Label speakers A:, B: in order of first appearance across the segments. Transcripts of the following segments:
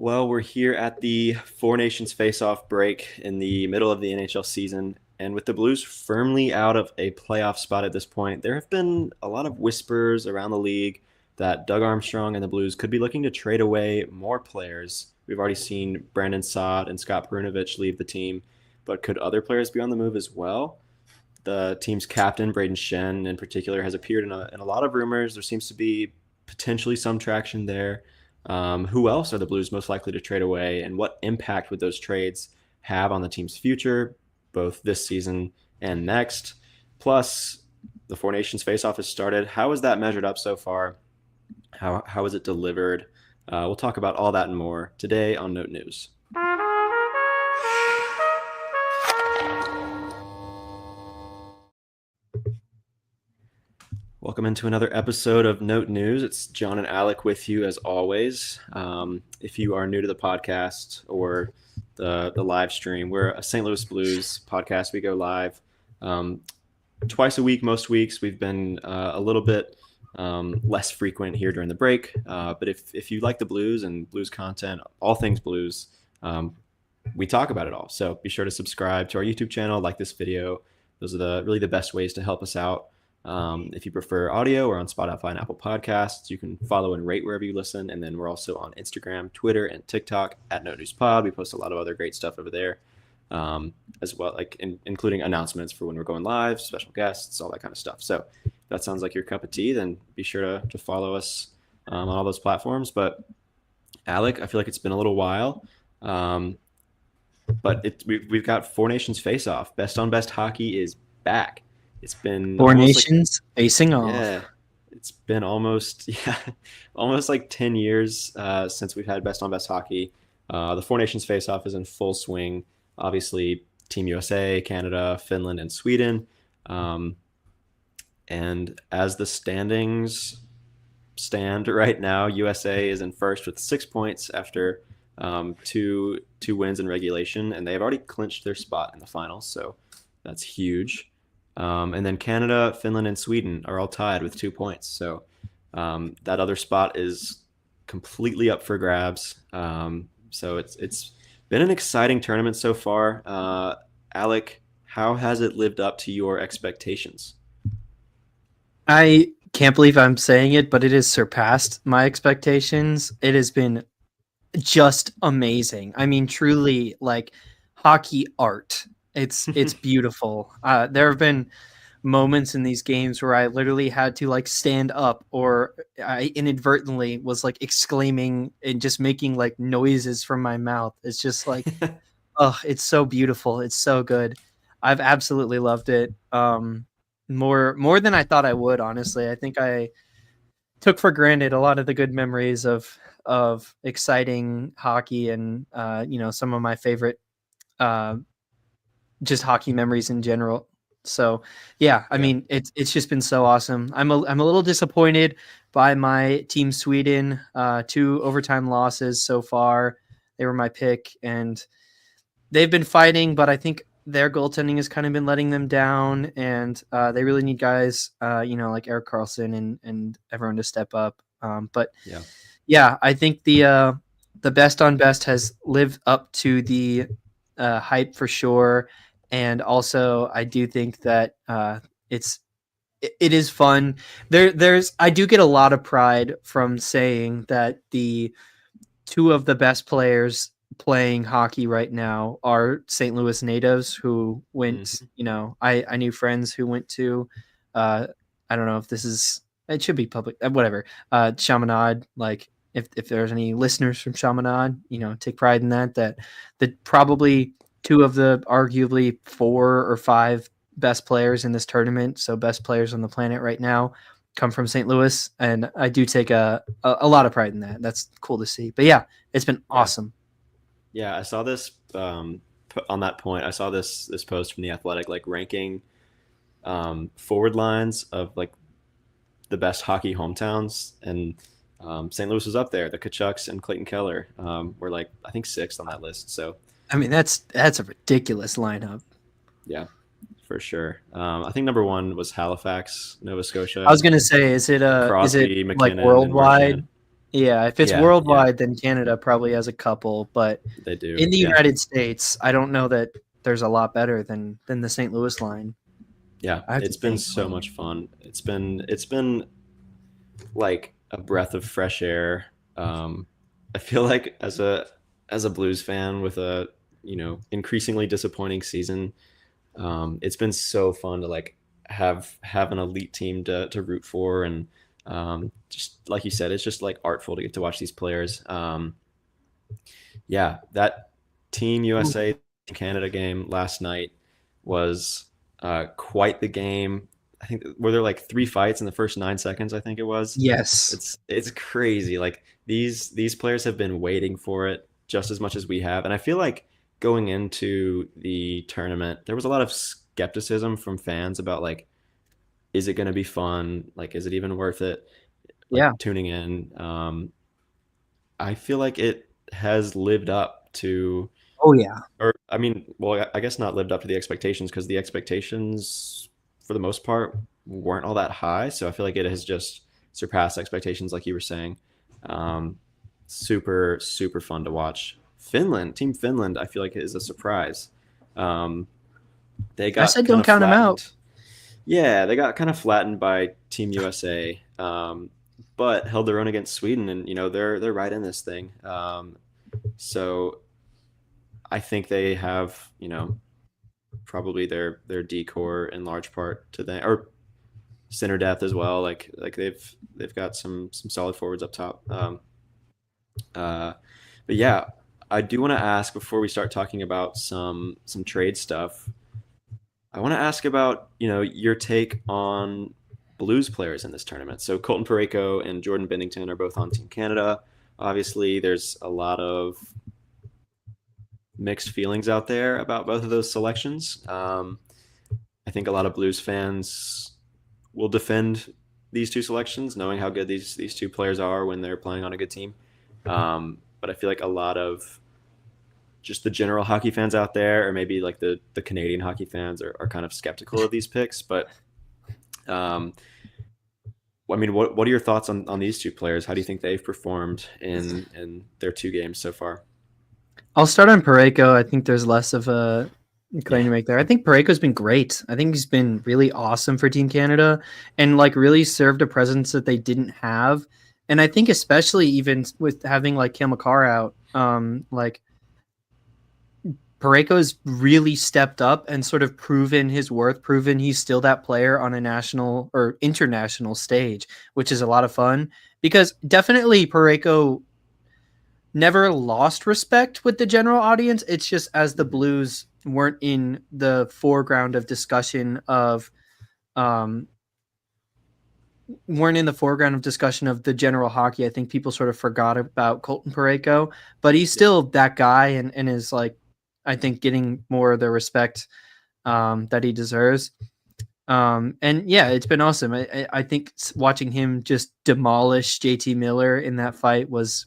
A: Well, we're here at the Four Nations face-off break in the middle of the NHL season, and with the Blues firmly out of a playoff spot at this point, there have been a lot of whispers around the league that Doug Armstrong and the Blues could be looking to trade away more players. We've already seen Brandon Saad and Scott Perunovich leave the team, but could other players be on the move as well? The team's captain, Brayden Schenn, in particular, has appeared in a lot of rumors. There seems to be potentially some traction there. Who else are the Blues most likely to trade away, and what impact would those trades have on the team's future, both this season and next? Plus, the Four Nations face-off has started. How has that measured up so far? How is it delivered? We'll talk about all that and more today on Note News. Welcome into another episode of Note News. It's John and Alec with you as always. If you are new to the podcast or the live stream, we're a St. Louis Blues podcast. We go live twice a week, most weeks. We've been a little bit less frequent here during the break. But if you like the Blues and Blues content, all things Blues, we talk about it all. So be sure to subscribe to our YouTube channel, like this video. Those are really the best ways to help us out. If you prefer audio, we're on Spotify and Apple Podcasts. You can follow and rate wherever you listen. And then we're also on Instagram, Twitter, and TikTok at No News Pod. We post a lot of other great stuff over there as well, including announcements for when we're going live, special guests, all that kind of stuff. So if that sounds like your cup of tea, then be sure to follow us on all those platforms. But Alec, I feel like it's been a little while. But we've got Four Nations face-off. Best on Best hockey is back. It's been
B: Four Nations facing off.
A: Yeah, it's been almost like 10 years since we've had Best on Best hockey. The Four Nations face-off is in full swing. Obviously, Team USA, Canada, Finland, and Sweden. And as the standings stand right now, USA is in first with 6 points after two wins in regulation, and they've already clinched their spot in the finals, so that's huge. And then Canada, Finland, and Sweden are all tied with 2 points. So that other spot is completely up for grabs. So it's been an exciting tournament so far. Alec, how has it lived up to your expectations?
B: I can't believe I'm saying it, but it has surpassed my expectations. It has been just amazing. I mean, truly like hockey art. It's beautiful. There have been moments in these games where I literally had to like stand up, or I inadvertently was like exclaiming and just making like noises from my mouth. It's just like, oh, it's so beautiful. It's so good. I've absolutely loved it. More than I thought I would, honestly. I think I took for granted a lot of the good memories of exciting hockey and some of my favorite just hockey memories in general. So yeah, I mean, it's just been so awesome. I'm a little disappointed by my team Sweden, 2 overtime losses so far. They were my pick and they've been fighting, but I think their goaltending has kind of been letting them down, and they really need guys, like Erik Karlsson and everyone to step up. But yeah, I think the best on best has lived up to the hype for sure. And also, I do think that it is fun. I do get a lot of pride from saying that the 2 of the best players playing hockey right now are St. Louis natives who went. I knew friends who went to. I don't know if it should be public. Whatever. Chaminade. Like if there's any listeners from Chaminade, take pride in that probably 2 of the arguably 4 or 5 best players in this tournament, so best players on the planet right now, come from St. Louis, and I do take a lot of pride in that. That's cool to see. But yeah, it's been awesome.
A: Yeah, I saw this on that point. I saw this post from The Athletic, like ranking forward lines of like the best hockey hometowns, and St. Louis was up there. The Tkachuks and Clayton Keller were like, I think 6th on that list. So
B: I mean, that's a ridiculous lineup.
A: Yeah, for sure. I think number 1 was Halifax, Nova Scotia.
B: I was gonna say, is it
A: Crosby,
B: like
A: McKinnon,
B: worldwide? Yeah, if it's
A: Yeah, yeah,
B: worldwide, then Canada probably has a couple, but
A: they do.
B: in the
A: Yeah,
B: United States, I don't know that there's a lot better than the St. Louis line.
A: yeah.
B: I have to
A: It's been
B: think.
A: so much fun. It's been like a breath of fresh air. I feel like as a Blues fan with a increasingly disappointing season, it's been so fun to like have an elite team to root for, and just like you said, it's just like artful to get to watch these players. Yeah, that Team
B: Ooh,
A: USA Canada game last night was quite the game. I think were there like three fights in the first 9 seconds. I think it was.
B: yes.
A: It's crazy. Like these players have been waiting for it just as much as we have, and I feel like going into the tournament, there was a lot of skepticism from fans about like, is it going to be fun? Like, is it even worth it? Like
B: Yeah.
A: tuning in. I feel like it has lived up to,
B: Oh, yeah.
A: or I mean, well, I guess not lived up to the expectations because the expectations, for the most part, weren't all that high. So I feel like it has just surpassed expectations, like you were saying. Um, Super, super fun to watch. Finland, Team Finland, I feel like is a surprise. Um, they
B: I
A: got
B: said
A: kind
B: don't
A: of
B: count them out.
A: flattened. Yeah, they got kind of flattened by Team USA, but held their own against Sweden, and they're right in this thing. So I think they have probably their decor in large part to them, or center depth as well. Like they've got some solid forwards up top. Uh, but yeah, I do want to ask before we start talking about some trade stuff. I want to ask about your take on Blues players in this tournament. So Colton Parayko and Jordan Bennington are both on Team Canada. Obviously, there's a lot of mixed feelings out there about both of those selections. I think a lot of Blues fans will defend these two selections, knowing how good these two players are when they're playing on a good team. But I feel like a lot of just the general hockey fans out there, or maybe like the Canadian hockey fans, are kind of skeptical of these picks. But um, I mean, what are your thoughts on these two players? How do you think they've performed in their two games so far?
B: I'll start on Pareko. I think there's less of a claim
A: Yeah,
B: to make there. I think Pareko's been great. I think he's been really awesome for Team Canada and like really served a presence that they didn't have. And I think especially even with having like Cale Makar out, like Pareko's really stepped up and sort of proven his worth, proven he's still that player on a national or international stage, which is a lot of fun because definitely Pareko never lost respect with the general audience. It's just as the Blues weren't in the foreground of discussion of um weren't in the foreground of discussion of the general hockey. I think people sort of forgot about Colton Parayko, but he's
A: yeah,
B: still that guy and is like I think getting more of the respect that he deserves. And yeah, it's been awesome. I think watching him just demolish JT Miller in that fight was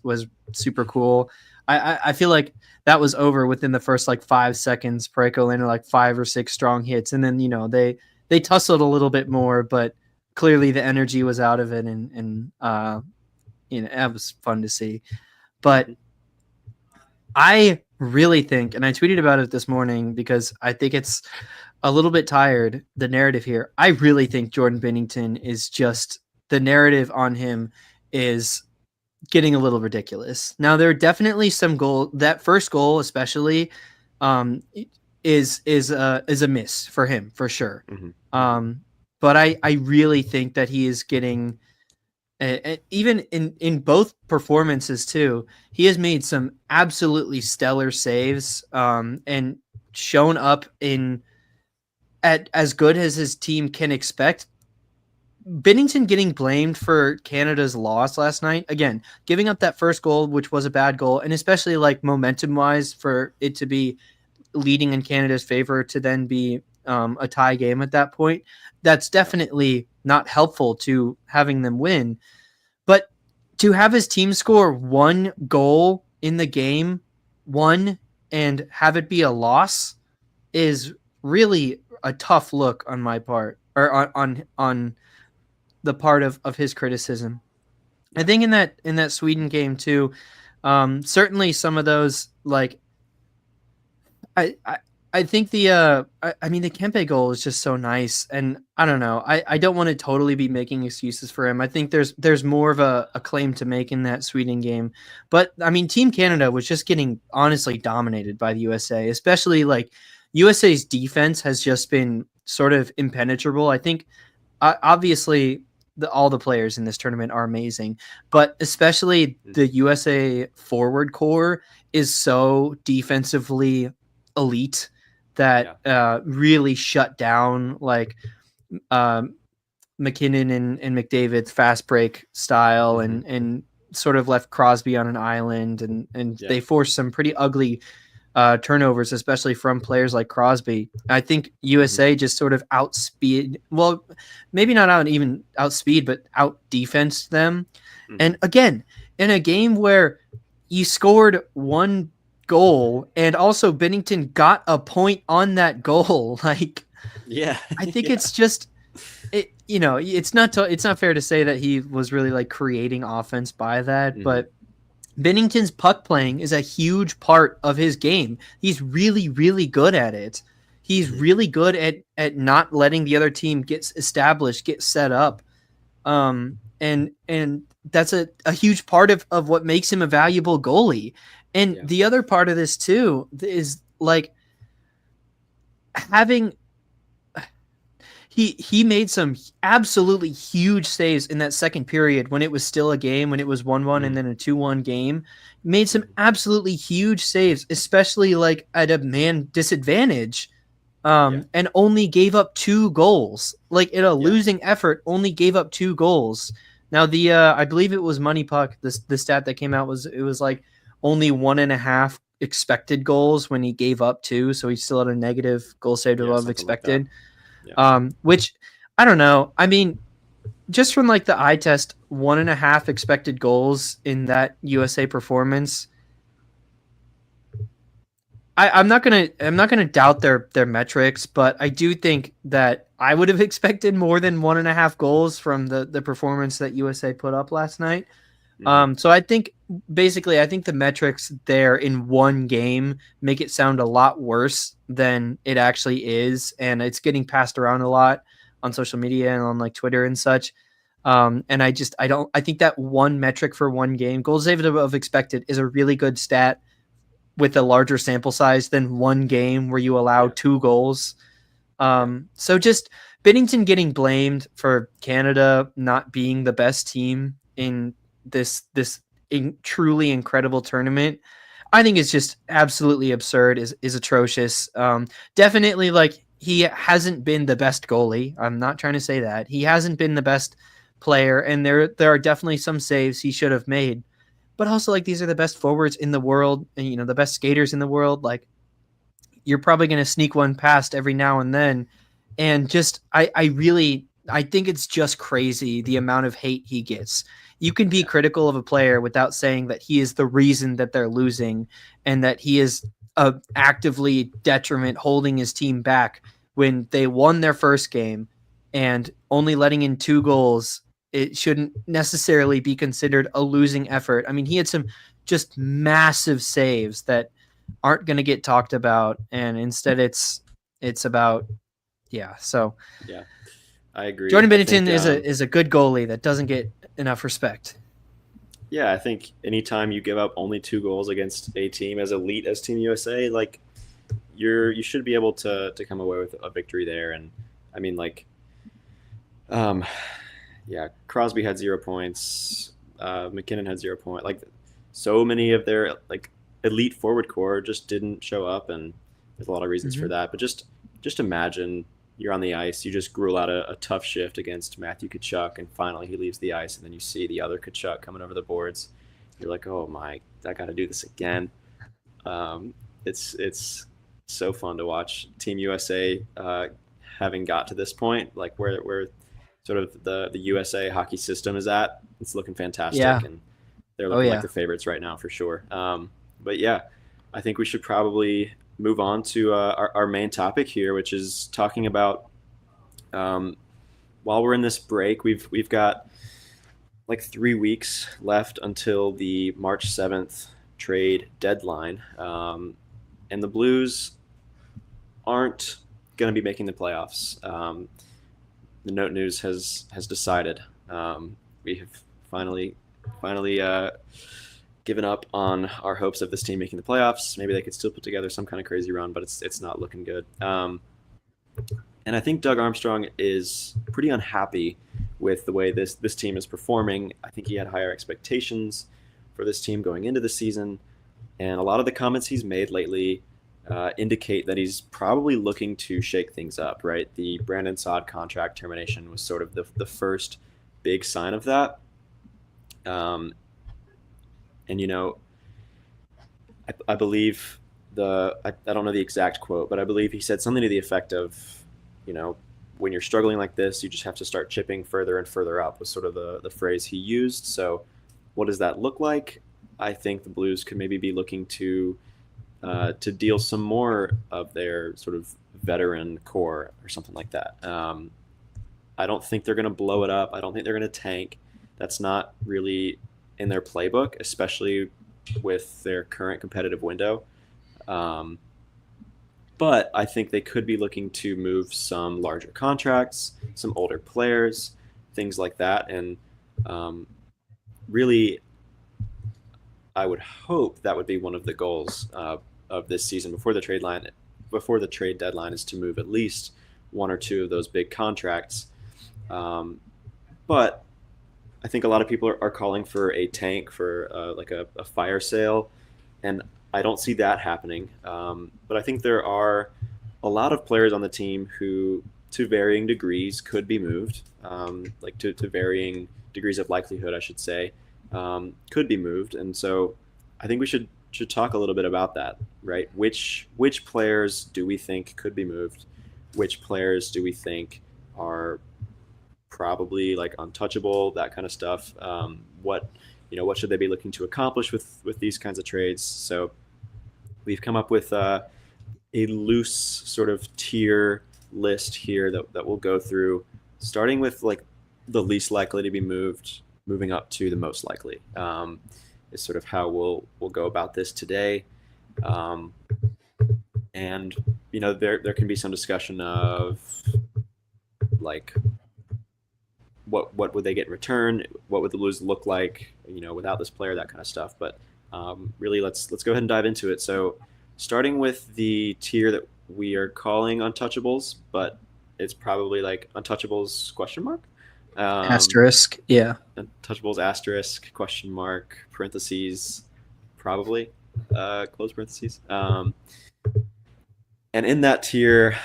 B: super cool. I feel like that was over within the first like 5 seconds. Pareko landed like 5 or 6 strong hits, and then they tussled a little bit more, but clearly the energy was out of it, and that was fun to see. But
A: hmm
B: I really think, and I tweeted about it this morning because I think it's a little bit tired, the narrative here. I really think Jordan Bennington is just the narrative on him is getting a little ridiculous. Now there are definitely some goal that first goal especially um is a miss for him for sure.
A: hmm
B: Um but I really think that he is getting even in both performances too, he has made some absolutely stellar saves and shown up in at as good as his team can expect. Bennington getting blamed for Canada's loss last night, again, giving up that first goal, which was a bad goal, and especially like momentum wise for it to be leading in Canada's favor to then be a tie game at that point. That's
A: yeah,
B: definitely not helpful to having them win. But to have his team score one goal in the game, one, and have it be a loss is really a tough look on my part or on the part of his criticism. I
A: Yeah.
B: think in that Sweden game too, certainly some of those like I, I I think I mean the Kempe goal is just so nice, and I don't know, I don't want to totally be making excuses for him. I think there's more of a claim to make in that Sweden game, but I mean Team Canada was just getting honestly dominated by the USA, especially like USA's defense has just been sort of impenetrable. I think obviously all the players in this tournament are amazing, but especially the USA forward core is so defensively elite that
A: Yeah.
B: really shut down like um, McKinnon and McDavid's fast break style
A: Hmm.
B: and sort of left Crosby on an island and
A: Yeah.
B: they forced some pretty ugly turnovers, especially from players like Crosby. I think
A: Hmm.
B: USA just sort of outspeed, well, maybe not even outspeed, but out defensed them.
A: Hmm.
B: And again, in a game where you scored one goal and also Bennington got a point on that goal, like
A: Yeah.
B: I think
A: Yeah.
B: it's just it. You know, it's not fair to say that he was really like creating offense by that,
A: Hmm.
B: but Bennington's puck playing is a huge part of his game. He's really, really good at it. He's
A: Hmm.
B: really good at not letting the other team get established, get set up. And that's a huge part of what makes him a valuable goalie. And
A: Yeah.
B: the other part of this too is like having he made some absolutely huge saves in that second period when it was still a game, when it was 1-1 and
A: Hmm.
B: then a 2-1 game. Made some
A: Hmm.
B: absolutely huge saves, especially like at a man disadvantage.
A: Yeah.
B: And only gave up 2 goals. Like in a
A: Yeah.
B: losing effort, only gave up 2 goals. Now the I believe it was Money Puck. The stat that came out was it was like only 1.5 expected goals when he gave up 2, so he still had a negative goal saved
A: Yeah.
B: above
A: Something like that.
B: expected.
A: Yeah.
B: Which I don't know. I mean, just from like the eye test, 1.5 expected goals in that USA performance. I'm not gonna doubt their metrics, but I do think that I would have expected more than 1.5 goals from the performance that USA put up last night.
A: Hmm.
B: So I think basically I think the metrics there in one game make it sound a lot worse than it actually is, and it's getting passed around a lot on social media and on like Twitter and such. And I think that one metric for one game, goals saved above expected, is a really good stat with a larger sample size than one game where you allow
A: Yeah.
B: 2 goals.
A: Yeah.
B: So just Bennington getting blamed for Canada not being the best team in this truly incredible tournament, I think is just absolutely absurd. Is atrocious. Definitely, like he hasn't been the best goalie. I'm not trying to say that he hasn't been the best player, and there are definitely some saves he should have made. But also, like these are the best forwards in the world, and you know the best skaters in the world. Like you're probably going to sneak one past every now and then, and just I think it's just crazy the amount of hate he gets. You can be
A: Yeah.
B: critical of a player without saying that he is the reason that they're losing and that he is actively detriment holding his team back when they won their first game and only letting in 2 goals. It shouldn't necessarily be considered a losing effort. I mean, he had some just massive saves that aren't going to get talked about, and instead it's about yeah. So
A: Yeah. I agree.
B: Jordan
A: I
B: Bennington
A: think,
B: is a good goalie that doesn't get enough respect.
A: yeah, I think anytime you give up only 2 goals against a team as elite as Team USA, like you should be able to come away with a victory there. And I mean, like, um, yeah, Crosby had 0 points. McKinnon had 0 point. Like, so many of their like elite forward core just didn't show up, and there's a lot of reasons for
B: Mm-hmm.
A: that. But just imagine you're on the ice, you just gruel out a tough shift against Matthew Tkachuk, and finally he leaves the ice, and then you see the other Tkachuk coming over the boards. You're like, oh my, I got to do this again. Um, it's so fun to watch Team USA having got to this point, like where sort of the USA hockey system is at. It's looking fantastic,
B: Yeah.
A: and they're
B: Oh
A: looking like
B: yeah.
A: the favorites right now for sure. But yeah, I think we should probably move on to our main topic here, which is talking about um, while we're in this break, we've got like 3 weeks left until the March 7th trade deadline. And the Blues aren't going to be making the playoffs. The Note News has decided. We have finally given up on our hopes of this team making the playoffs. Maybe they could still put together some kind of crazy run, but it's not looking good. And I think Doug Armstrong is pretty unhappy with the way this team is performing. I think he had higher expectations for this team going into the season, and a lot of the comments he's made lately indicate that he's probably looking to shake things up. Right, the Brandon Saad contract termination was sort of the first big sign of that. Um, and I believe I don't know the exact quote, but I believe he said something to the effect of, you know, when you're struggling like this, you just have to start chipping further and further up was sort of the phrase he used. So what does that look like? I think the Blues could maybe be looking to deal some more of their sort of veteran core or something like that. I don't think they're going to blow it up. I don't think they're going to tank. That's not really in their playbook, especially with their current competitive window. Um, but I think they could be looking to move some larger contracts, some older players, things like that. And um, really, I would hope that would be one of the goals of this season before the trade deadline, is to move at least one or two of those big contracts. Um, but I think a lot of people are calling for a tank for like a fire sale, and I don't see that happening. But I think there are a lot of players on the team who, to varying degrees, could be moved, like to varying degrees of likelihood, I should say, could be moved. And so I think we should talk a little bit about that, right? Which players do we think could be moved? Which players do we think are probably like untouchable, that kind of stuff? What should they be looking to accomplish with these kinds of trades? So we've come up with a loose sort of tier list here that we'll go through, starting with like the least likely to be moved, moving up to the most likely. Is sort of how we'll go about this today. Um, and there can be some discussion of like what would they get in return, what would the Blues look like, without this player, that kind of stuff. But really, let's go ahead and dive into it. So starting with the tier that we are calling untouchables, but it's probably like untouchables question mark.
B: Asterisk. Yeah.
A: Untouchables asterisk question mark parentheses probably close parentheses. And in that tier,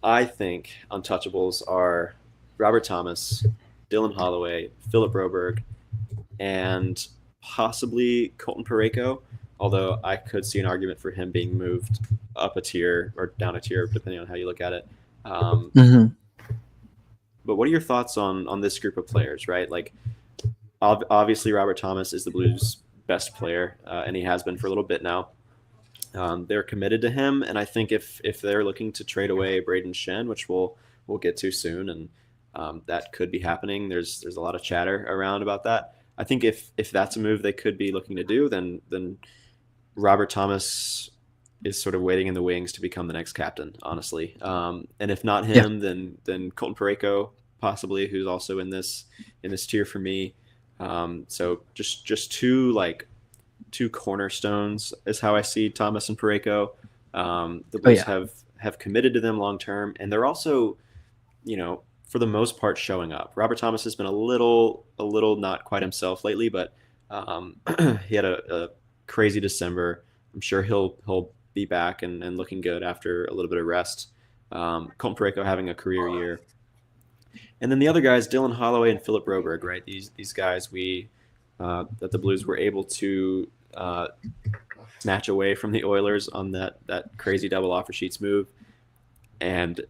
A: I think untouchables are Robert Thomas, Dylan Holloway, Philip Broberg, and possibly Colton Parayko, although I could see an argument for him being moved up a tier or down a tier, depending on how you look at it. But what are your thoughts on this group of players, right? Like, obviously, Robert Thomas is the Blues' best player, and he has been for a little bit now. They're committed to him, and I think if they're looking to trade away Brayden Schenn, which we'll get to soon, and that could be happening. There's a lot of chatter around about that. I think if that's a move they could be looking to do, then Robert Thomas is sort of waiting in the wings to become the next captain, honestly. And if not him, then Colton Parayko possibly, who's also in this tier for me. So just two cornerstones is how I see Thomas and Parayko. The Blues have committed to them long term, and they're also, for the most part, showing up. Robert Thomas has been a little not quite himself lately, but he had a crazy December. I'm sure he'll be back and looking good after a little bit of rest. Colton Parayko having a career year. And then the other guys, Dylan Holloway and Philip Broberg, right? These guys that the Blues were able to snatch away from the Oilers on that crazy double offer sheets move. And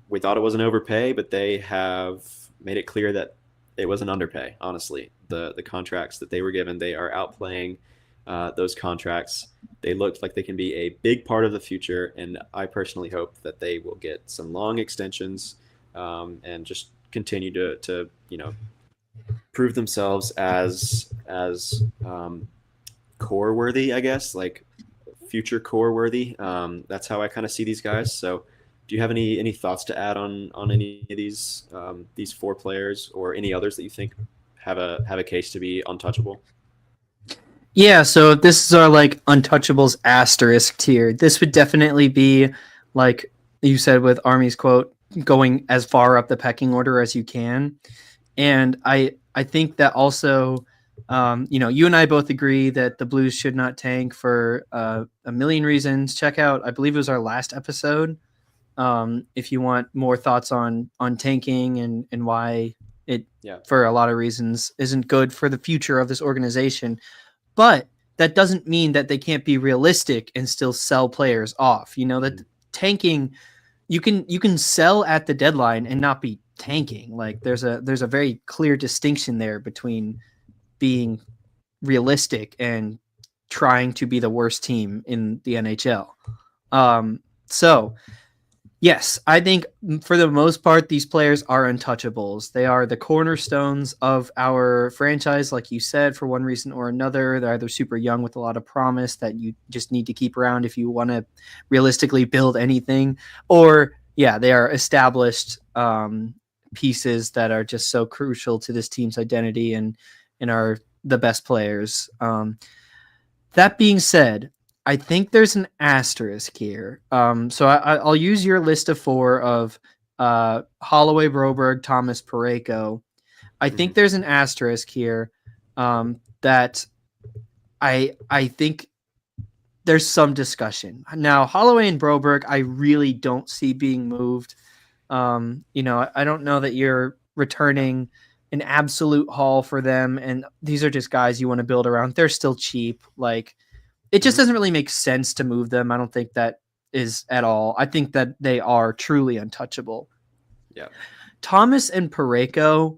A: we thought it was an overpay, but they have made it clear that it was an underpay, honestly. The contracts that they were given, they are outplaying those contracts. They look like they can be a big part of the future, and I personally hope that they will get some long extensions and just continue to prove themselves as core worthy, I guess, like future core worthy. That's how I kind of see these guys. So, do you have any thoughts to add on any of these four players or any others that you think have a case to be untouchable?
B: Yeah, so if this is our like untouchables asterisk tier, this would definitely be like you said with Army's quote, going as far up the pecking order as you can. And I think that also, you and I both agree that the Blues should not tank for a million reasons. Check out, I believe it was our last episode. If you want more thoughts on tanking and why it,
A: Yeah.
B: for a lot of reasons, isn't good for the future of this organization. But that doesn't mean that they can't be realistic and still sell players off. You know, that tanking, you can sell at the deadline and not be tanking. Like there's a very clear distinction there between being realistic and trying to be the worst team in the NHL. So yes, I think for the most part, these players are untouchables. They are the cornerstones of our franchise, like you said, for one reason or another. They're either super young with a lot of promise that you just need to keep around if you want to realistically build anything, or yeah, they are established pieces that are just so crucial to this team's identity and are the best players. That being said, I think there's an asterisk here. So I'll use your list of four of Holloway, Broberg, Thomas, Parayko. I think there's an asterisk here that I think there's some discussion. Now, Holloway and Broberg, I really don't see being moved. I don't know that you're returning an absolute haul for them, and these are just guys you want to build around. They're still cheap. Like, it just doesn't really make sense to move them. I don't think that is at all. I think that they are truly untouchable.
A: Yeah.
B: Thomas and Parayko,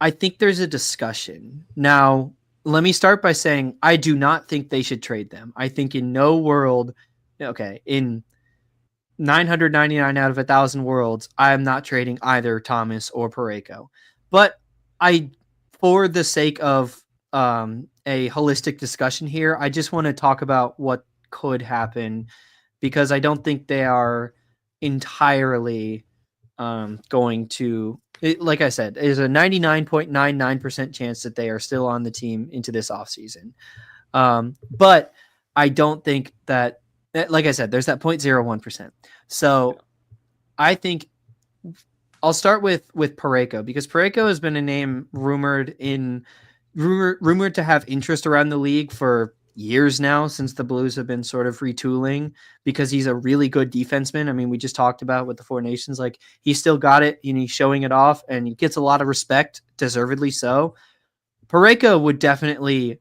B: I think there's a discussion. Now, let me start by saying I do not think they should trade them. I think in no world, in 999 out of 1,000 worlds, I am not trading either Thomas or Parayko. But for the sake of a holistic discussion here, I just want to talk about what could happen because I don't think they are entirely going to. Like I said, there's a 99.99% chance that they are still on the team into this offseason. But I don't think that, like I said, there's that 0.01%. So I think I'll start with Parayko because Parayko has been a name rumored to have interest around the league for years now, since the Blues have been sort of retooling, because he's a really good defenseman. I mean, we just talked about with the Four Nations, like he's still got it and he's showing it off and he gets a lot of respect, deservedly so. Parayko would definitely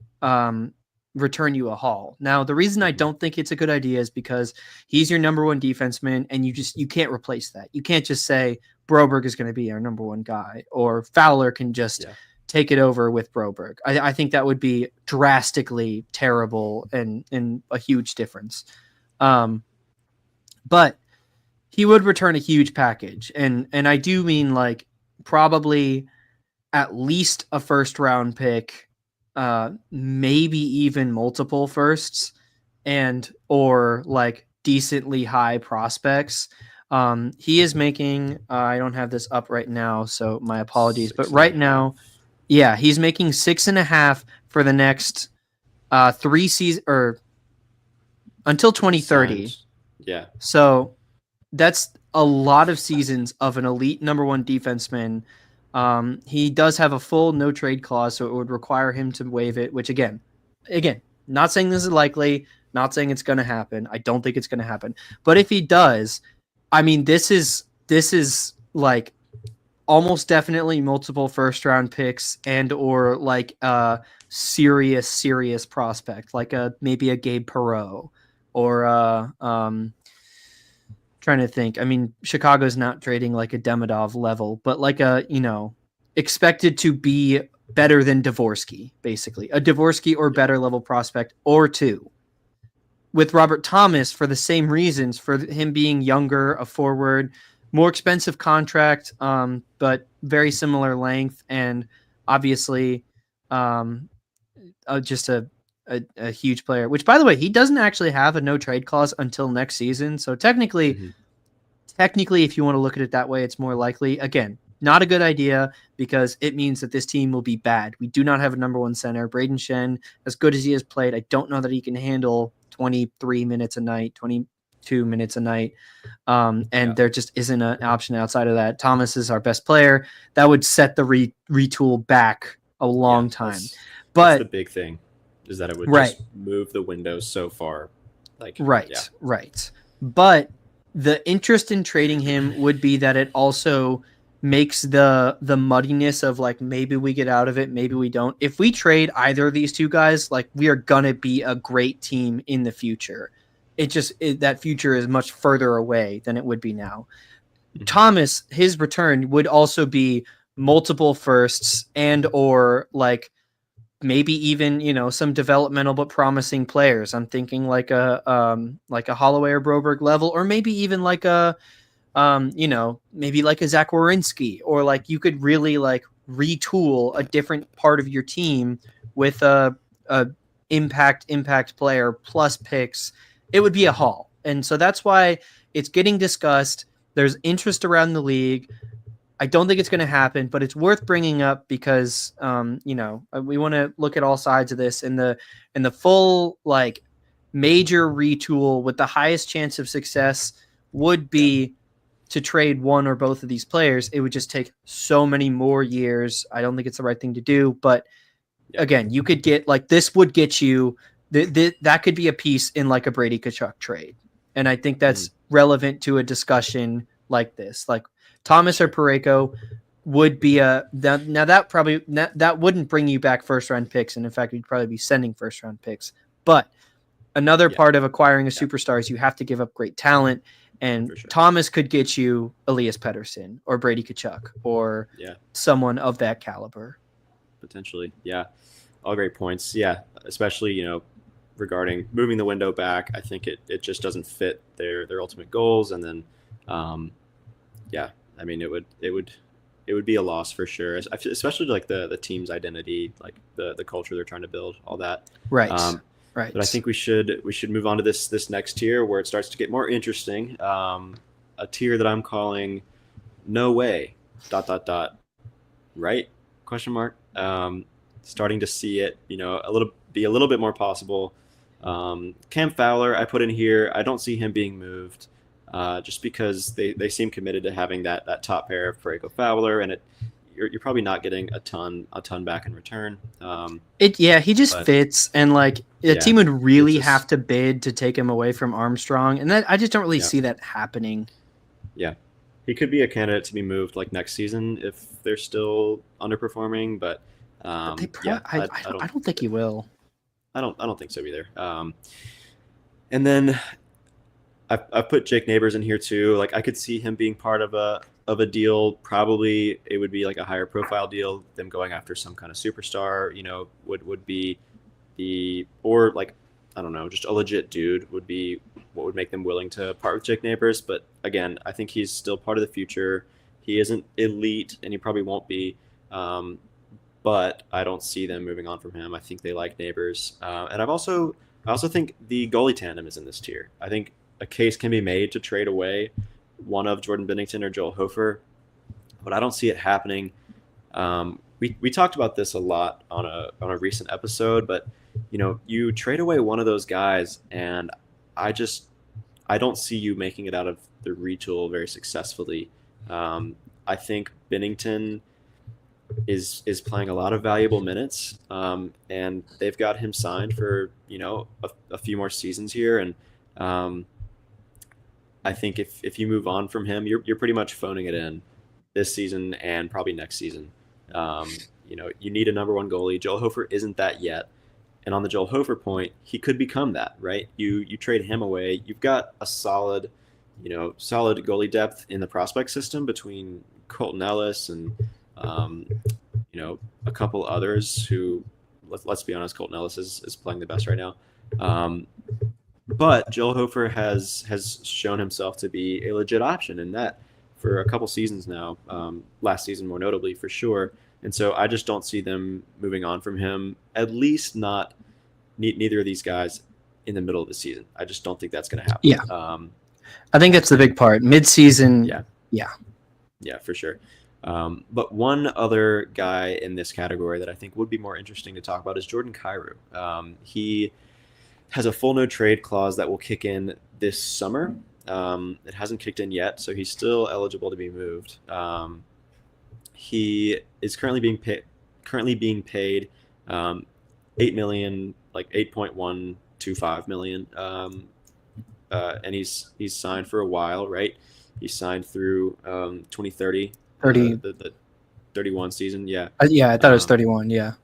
B: return you a haul. Now, the reason I don't think it's a good idea is because he's your number one defenseman and you can't replace that. You can't just say Broberg is going to be our number one guy or Fowler can just take it over with Broberg. I think that would be drastically terrible and a huge difference. But he would return a huge package. And I do mean like probably at least a first round pick, maybe even multiple firsts or like decently high prospects. He is making, I don't have this up right now, so my apologies, but right now, yeah, he's making 6.5 for the next 3 seasons or until 2030.
A: Yeah.
B: So that's a lot of seasons of an elite number one defenseman. He does have a full no trade clause, so it would require him to waive it, which again, not saying this is likely, not saying it's going to happen. I don't think it's going to happen. But if he does, I mean, this is like almost definitely multiple first round picks and or like a serious prospect, like maybe a Gabe Perreault or trying to think. I mean, Chicago's not trading like a Demidov level, but like expected to be better than Dvorsky, basically a Dvorsky or better level prospect or two. With Robert Thomas, for the same reasons, for him being younger, a forward, more expensive contract, but very similar length and obviously, um, just a huge player. Which, by the way, he doesn't actually have a no trade clause until next season. So
A: Mm-hmm.
B: technically, if you want to look at it that way, it's more likely. Again, not a good idea because it means that this team will be bad. We do not have a number one center. Brayden Schenn, as good as he has played, I don't know that he can handle 23 minutes a night, 22 minutes a night. And there just isn't an option outside of that. Thomas is our best player. That would set the retool back a long time.
A: That's the
B: But
A: big thing, is that it would
B: right,
A: just move the window so far. Like, yeah.
B: right. But the interest in trading him would be that it also makes the muddiness of like maybe we get out of it, maybe we don't. If we trade either of these two guys, like we are gonna be a great team in the future. That future is much further away than it would be now.
A: Mhm.
B: Thomas, his return would also be multiple firsts and or like maybe even some developmental but promising players. I'm thinking like a Holloway or Broberg level, or maybe even like a maybe like a Zach Werenski, or like you could really like retool a different part of your team with a impact player plus picks. It would be a haul, and so that's why it's getting discussed. There's interest around the league. I don't think it's going to happen, but it's worth bringing up because we want to look at all sides of this, and the full like major retool with the highest chance of success would be to trade one or both of these players. It would just take so many more years. I don't think it's the right thing to do, but again, you could get like this would get you that could be a piece in like a Brady Tkachuk trade, and I think that's relevant to a discussion like this. Like Thomas or Parayko would be that wouldn't bring you back first round picks, and in fact, you'd probably be sending first round picks. But another part of acquiring a superstar is you have to give up great talent, and
A: For sure.
B: Thomas could get you Elias Pettersson or Brady Tkachuk or someone of that caliber.
A: Potentially, yeah. All great points. Yeah, especially regarding moving the window back. I think it just doesn't fit their ultimate goals, and then yeah, I mean it would be a loss for sure, especially like the team's identity, like the culture they're trying to build, all that.
B: Right.
A: Right. But I think we should move on to this next tier where it starts to get more interesting. A tier that I'm calling "No Way." ... Right? Question mark. Starting to see it, a little bit more possible. Cam Fowler, I put in here. I don't see him being moved, just because they seem committed to having that top pair of Parayko Fowler, and you're probably not getting a ton back in return.
B: He just fits, and like the team would really have to bid to take him away from Armstrong, and that I just don't really see that happening.
A: Yeah, he could be a candidate to be moved like next season if they're still underperforming, but
B: I don't think he will.
A: I don't think so either. And then I've put Jake Neighbors in here too. Like I could see him being part of a deal. Probably it would be like a higher profile deal. Them going after some kind of superstar, would be or like, I don't know, just a legit dude would be what would make them willing to part with Jake Neighbors. But again, I think he's still part of the future. He isn't elite, and he probably won't be. But I don't see them moving on from him. I think they like Neighbors, and I also think the goalie tandem is in this tier. I think a case can be made to trade away one of Jordan Binnington or Joel Hofer, but I don't see it happening. We talked about this a lot on a recent episode, but you trade away one of those guys, and I don't see you making it out of the retool very successfully. I think Binnington is playing a lot of valuable minutes, and they've got him signed for a few more seasons here, and I think if you move on from him, you're pretty much phoning it in this season and probably next season. You need a number one goalie. Joel Hofer isn't that yet, and on the Joel Hofer point, he could become that, right? You trade him away, you've got a solid goalie depth in the prospect system between Colton Ellis and a couple others who, let's be honest, Colton Ellis is playing the best right now. But Joel Hofer has shown himself to be a legit option in that for a couple seasons now, last season more notably for sure. And so I just don't see them moving on from him, at least not neither of these guys in the middle of the season. I just don't think that's going to happen.
B: Yeah. I think that's the big part. Mid-season,
A: Yeah.
B: yeah.
A: Yeah, for sure. But one other guy in this category that I think would be more interesting to talk about is Jordan Kyrou. He has a full no trade clause that will kick in this summer. It hasn't kicked in yet, so he's still eligible to be moved. He is currently being paid $8 million, like $8.125 million, and he's signed for a while, right? He's signed through 2030,
B: 30.
A: The 31 season. Yeah.
B: Yeah, I thought it was 31. Yeah.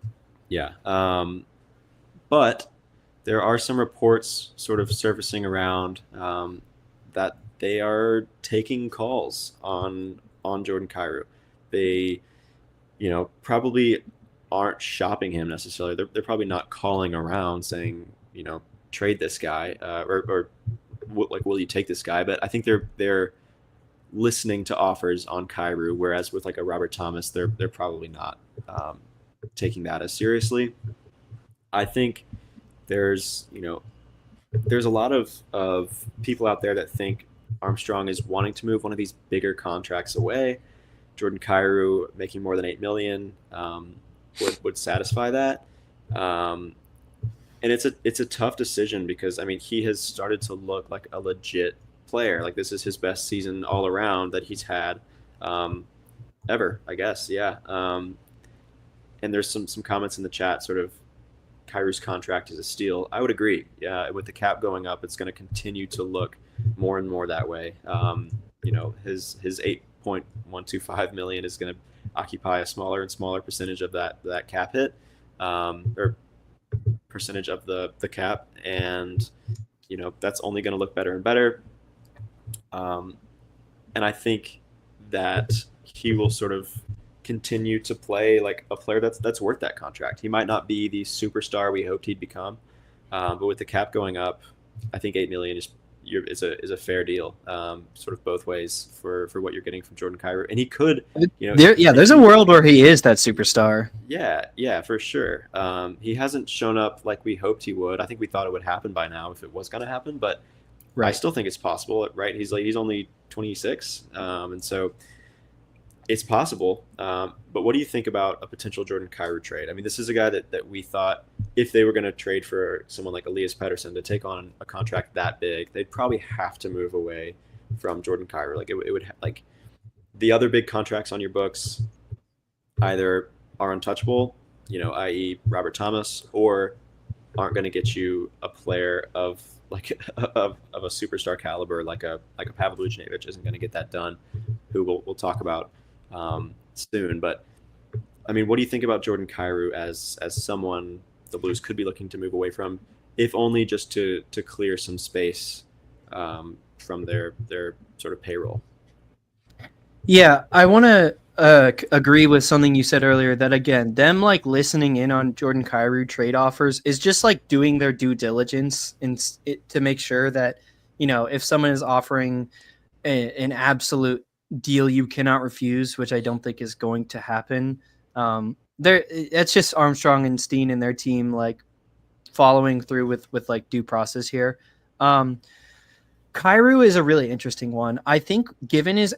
A: Yeah. But there are some reports sort of surfacing around that they are taking calls on Jordan Kyrou. They, probably aren't shopping him necessarily. They're probably not calling around saying, trade this guy or will you take this guy? But I think they're listening to offers on Kyrou, whereas with like a Robert Thomas, they're probably not taking that as seriously. I think there's a lot of people out there that think Armstrong is wanting to move one of these bigger contracts away. Jordan Kyrou making more than $8 million would satisfy that. And it's a tough decision because he has started to look like a legit player. Like this is his best season all around that he's had ever, I guess. Yeah. And there's some comments in the chat sort of Kyrou's contract is a steal. I would agree. Yeah, with the cap going up, it's going to continue to look more and more that way. His $8.125 million is going to occupy a smaller and smaller percentage of that cap hit, or percentage of the cap, and that's only going to look better and better. And I think that he will sort of continue to play like a player that's worth that contract. He might not be the superstar we hoped he'd become, but with the cap going up, I think $8 million is a fair deal, sort of both ways for what you're getting from Jordan Kyrou. And he could,
B: there's a world where he is that superstar.
A: Yeah, for sure. He hasn't shown up like we hoped he would. I think we thought it would happen by now if it was going to happen, but right. I still think it's possible, right? He's only 26, and so it's possible. But what do you think about a potential Jordan Kyrou trade? This is a guy that we thought if they were going to trade for someone like Elias Pettersson to take on a contract that big, they'd probably have to move away from Jordan Kyrou. Like it would like the other big contracts on your books either are untouchable, i.e. Robert Thomas, or aren't going to get you a player of a superstar caliber like a Pavel Buchnevich isn't going to get that done, who we'll talk about soon. But what do you think about Jordan Kyrou as someone the Blues could be looking to move away from, if only just to clear some space from their sort of payroll?
B: Yeah, I want to agree with something you said earlier, that them listening in on Jordan Kyrou trade offers is just like doing their due diligence to make sure that if someone is offering an absolute deal you cannot refuse, which I don't think is going to happen. It's just Armstrong and Steen and their team following through with due process here. Kyrou is a really interesting one. I think given his,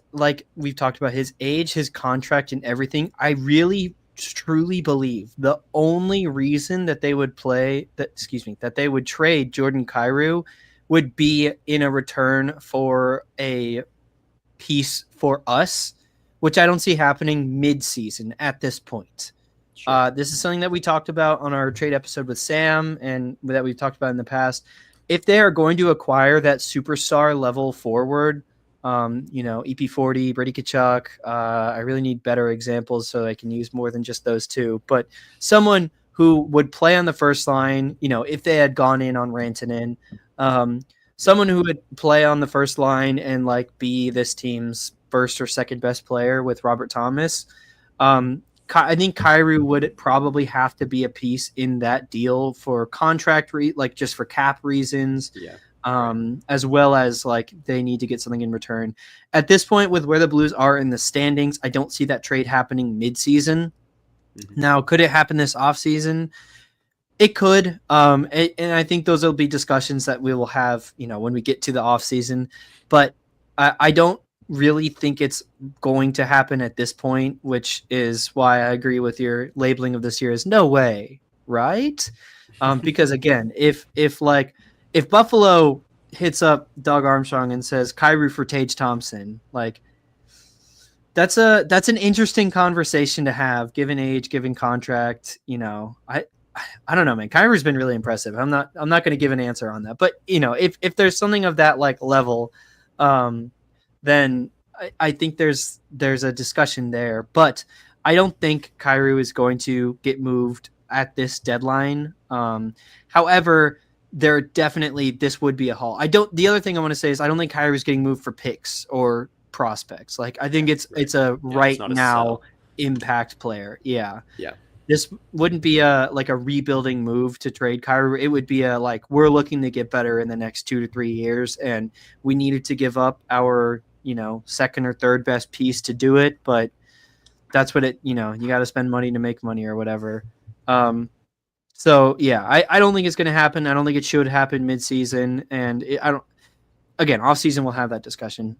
B: we've talked about his age, his contract, and everything, I really truly believe the only reason that they would that they would trade Jordan Kyrou would be in a return for a piece for us, which I don't see happening mid-season at this point. Sure. This is something that we talked about on our trade episode with Sam and that we've talked about in the past. If they are going to acquire that superstar level forward, EP40, Brady Tkachuk, I really need better examples so I can use more than just those two, but someone who would play on the first line, if they had gone in on Rantanen, someone who would play on the first line and be this team's first or second best player with Robert Thomas. I think Kyrou would probably have to be a piece in that deal for contract, just for cap reasons, as well as they need to get something in return. At this point, with where the Blues are in the standings, I don't see that trade happening mid-season.
A: Mhm.
B: Now, could it happen this offseason? It could. And I think those will be discussions that we will have, when we get to the offseason. But I don't really think it's going to happen at this point, which is why I agree with your labeling of this year as no way, right? Because again, if Buffalo hits up Doug Armstrong and says Kyrie for Tage Thompson, like that's an interesting conversation to have, given age, given contract. I don't know, man. Kyrie's been really impressive. I'm not going to give an answer on that, but if there's something of that like level, then I think there's a discussion there. But I don't think Kyrie is going to get moved at this deadline. However, this would be a haul. The other thing I want to say is I don't think Kyrie's getting moved for picks or prospects. Like I think it's
A: Right.
B: a
A: Yeah, it's
B: right
A: not a
B: now
A: sell.
B: impact player. Yeah.
A: Yeah.
B: This wouldn't be a rebuilding move to trade Kyrie. It would be we're looking to get better in the next 2 to 3 years, and we needed to give up our second or third best piece to do it. But that's what you got to spend money to make money or whatever. So yeah, I don't think it's going to happen. I don't think it should happen midseason, and I don't. Again, off season we'll have that discussion.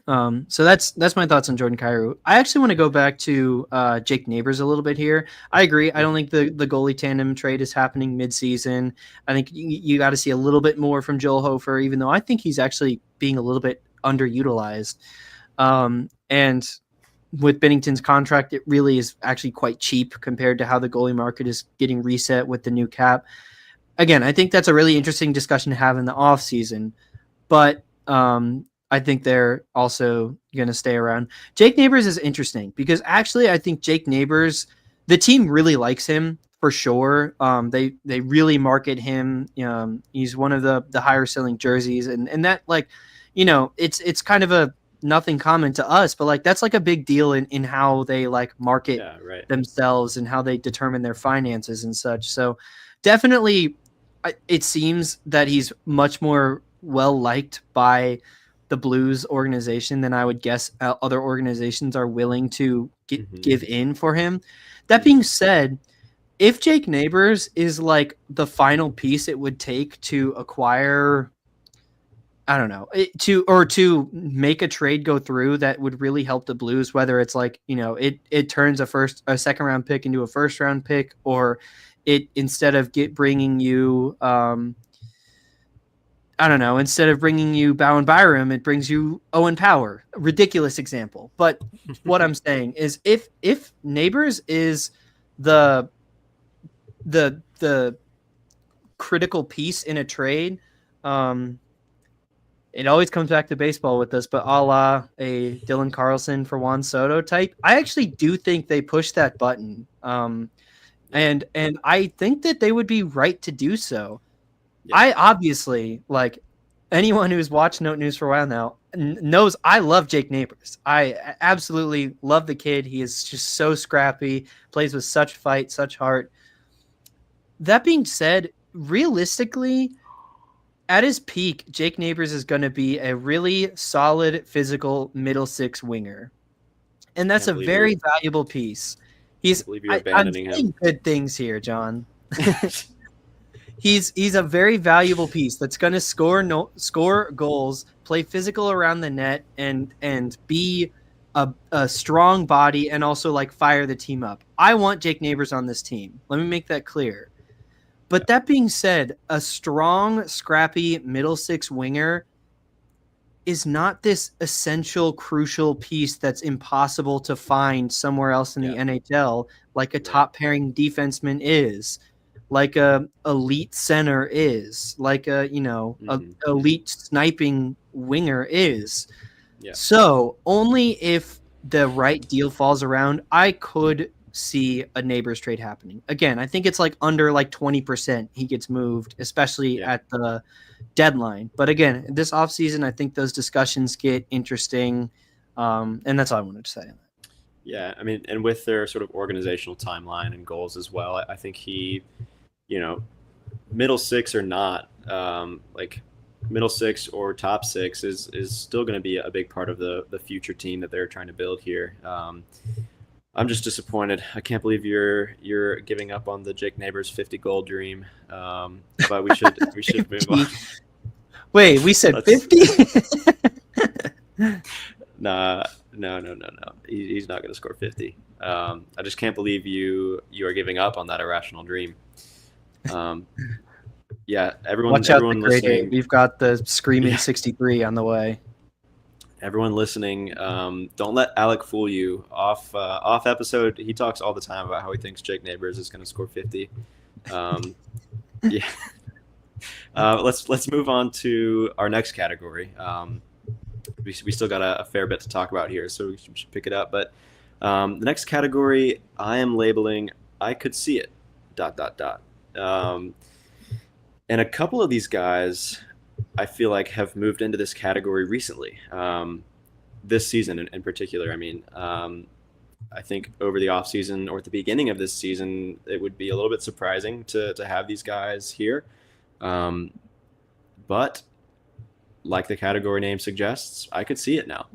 B: So that's my thoughts on Jordan Kyrou. I actually want to go back to Jake Neighbors a little bit here. I agree. I don't think the goalie tandem trade is happening midseason. I think you got to see a little bit more from Joel Hofer, even though I think he's actually being a little bit underutilized. And with Bennington's contract, it really is actually quite cheap compared to how the goalie market is getting reset with the new cap. Again, I think that's a really interesting discussion to have in the off season, but I think they're also going to stay around. Jake Neighbors is interesting because actually I think Jake Neighbors, the team really likes him for sure. They really market him. He's one of the higher selling jerseys, and that it's kind of a nothing comment to us, but that's a big deal in how they market
A: Yeah. Right.
B: themselves and how they determine their finances and such. So definitely, it seems that he's much more well liked by the Blues organization than I would guess other organizations are willing to give in for him. That being said, if Jake Neighbors is the final piece it would take to acquire, I don't know, to make a trade go through that would really help the Blues, whether it's it turns a second round pick into a first round pick, or it instead of bringing you I don't know, instead of bringing you Bowen Byram, it brings you Owen Power. Ridiculous example. But what I'm saying is if Neighbors is the critical piece in a trade, it always comes back to baseball with us, but a la a Dylan Carlson for Juan Soto type, I actually do think they push that button. And I think that they would be right to do so.
A: Yeah.
B: I obviously, anyone who's watched Note News for a while now knows I love Jake Neighbors. I absolutely love the kid. He is just so scrappy, plays with such fight, such heart. That being said, realistically, at his peak, Jake Neighbors is going to be a really solid physical middle six winger. And that's a very valuable piece.
A: I believe you're
B: I'm
A: abandoning him.
B: saying good things here, John. He's a very valuable piece that's going to score goals, play physical around the net, and be a strong body, and also fire the team up. I want Jake Neighbors on this team. Let me make that clear. But that being said, a strong, scrappy middle six winger is not this essential, crucial piece that's impossible to find somewhere else in the NHL, like a top pairing defenseman is, like a elite center is, like a elite sniping winger is.
A: Yeah.
B: So only if the right deal falls around, I could see a Neighbors trade happening. Again, I think it's under 20% he gets moved, especially at the deadline. But again, this offseason, I think those discussions get interesting. And that's all I wanted to say.
A: Yeah, I mean, and with their sort of organizational timeline and goals as well, I think he, middle six or not, middle six or top six is still going to be a big part of the future team that they're trying to build here. I'm just disappointed. I can't believe you're giving up on the Jake Neighbors 50 goal dream. But we should move on.
B: 50. Wait, we said
A: Let's
B: 50?
A: nah, no. He's not going to score 50. I just can't believe you are giving up on that irrational dream. Um, yeah, everyone
B: Watch out the
A: everyone
B: grade A.
A: listening,
B: We've got the screaming
A: yeah,
B: 63 on the way.
A: everyone listening, don't let Alec fool you. Off episode, he talks all the time about how he thinks Jake Neighbors is going to score 50. Um, yeah, let's move on to our next category. We still got a fair bit to talk about here, so we should pick it up. But the next category I am labeling I could see it. Dot dot dot. And a couple of these guys I feel like have moved into this category recently. This season in particular. I mean, I think over the offseason or at the beginning of this season, it would be a little bit surprising to have these guys here. Um, but like the category name suggests, I could see it now.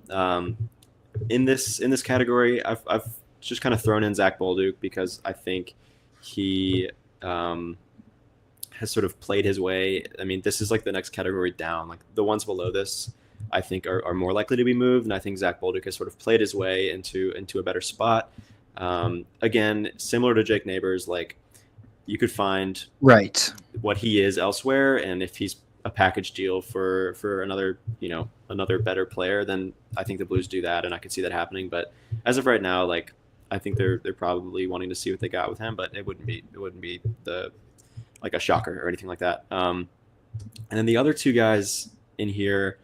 A: In this category, I've just kind of thrown in Zach Bolduc because I think he has sort of played his way. I mean, this is like the next category down. Like the ones below this, I think are more likely to be moved, and I think Zach Bolduc has sort of played his way into a better spot. Again, similar to Jake Neighbors, like you could find
B: Right.
A: what he is elsewhere, and if he's a package deal for another another better player, then I think the Blues do that, and I could see that happening. But as of right now, like I think they're probably wanting to see what they got with him, but it wouldn't be the like a shocker or anything like that. And then the other two guys in here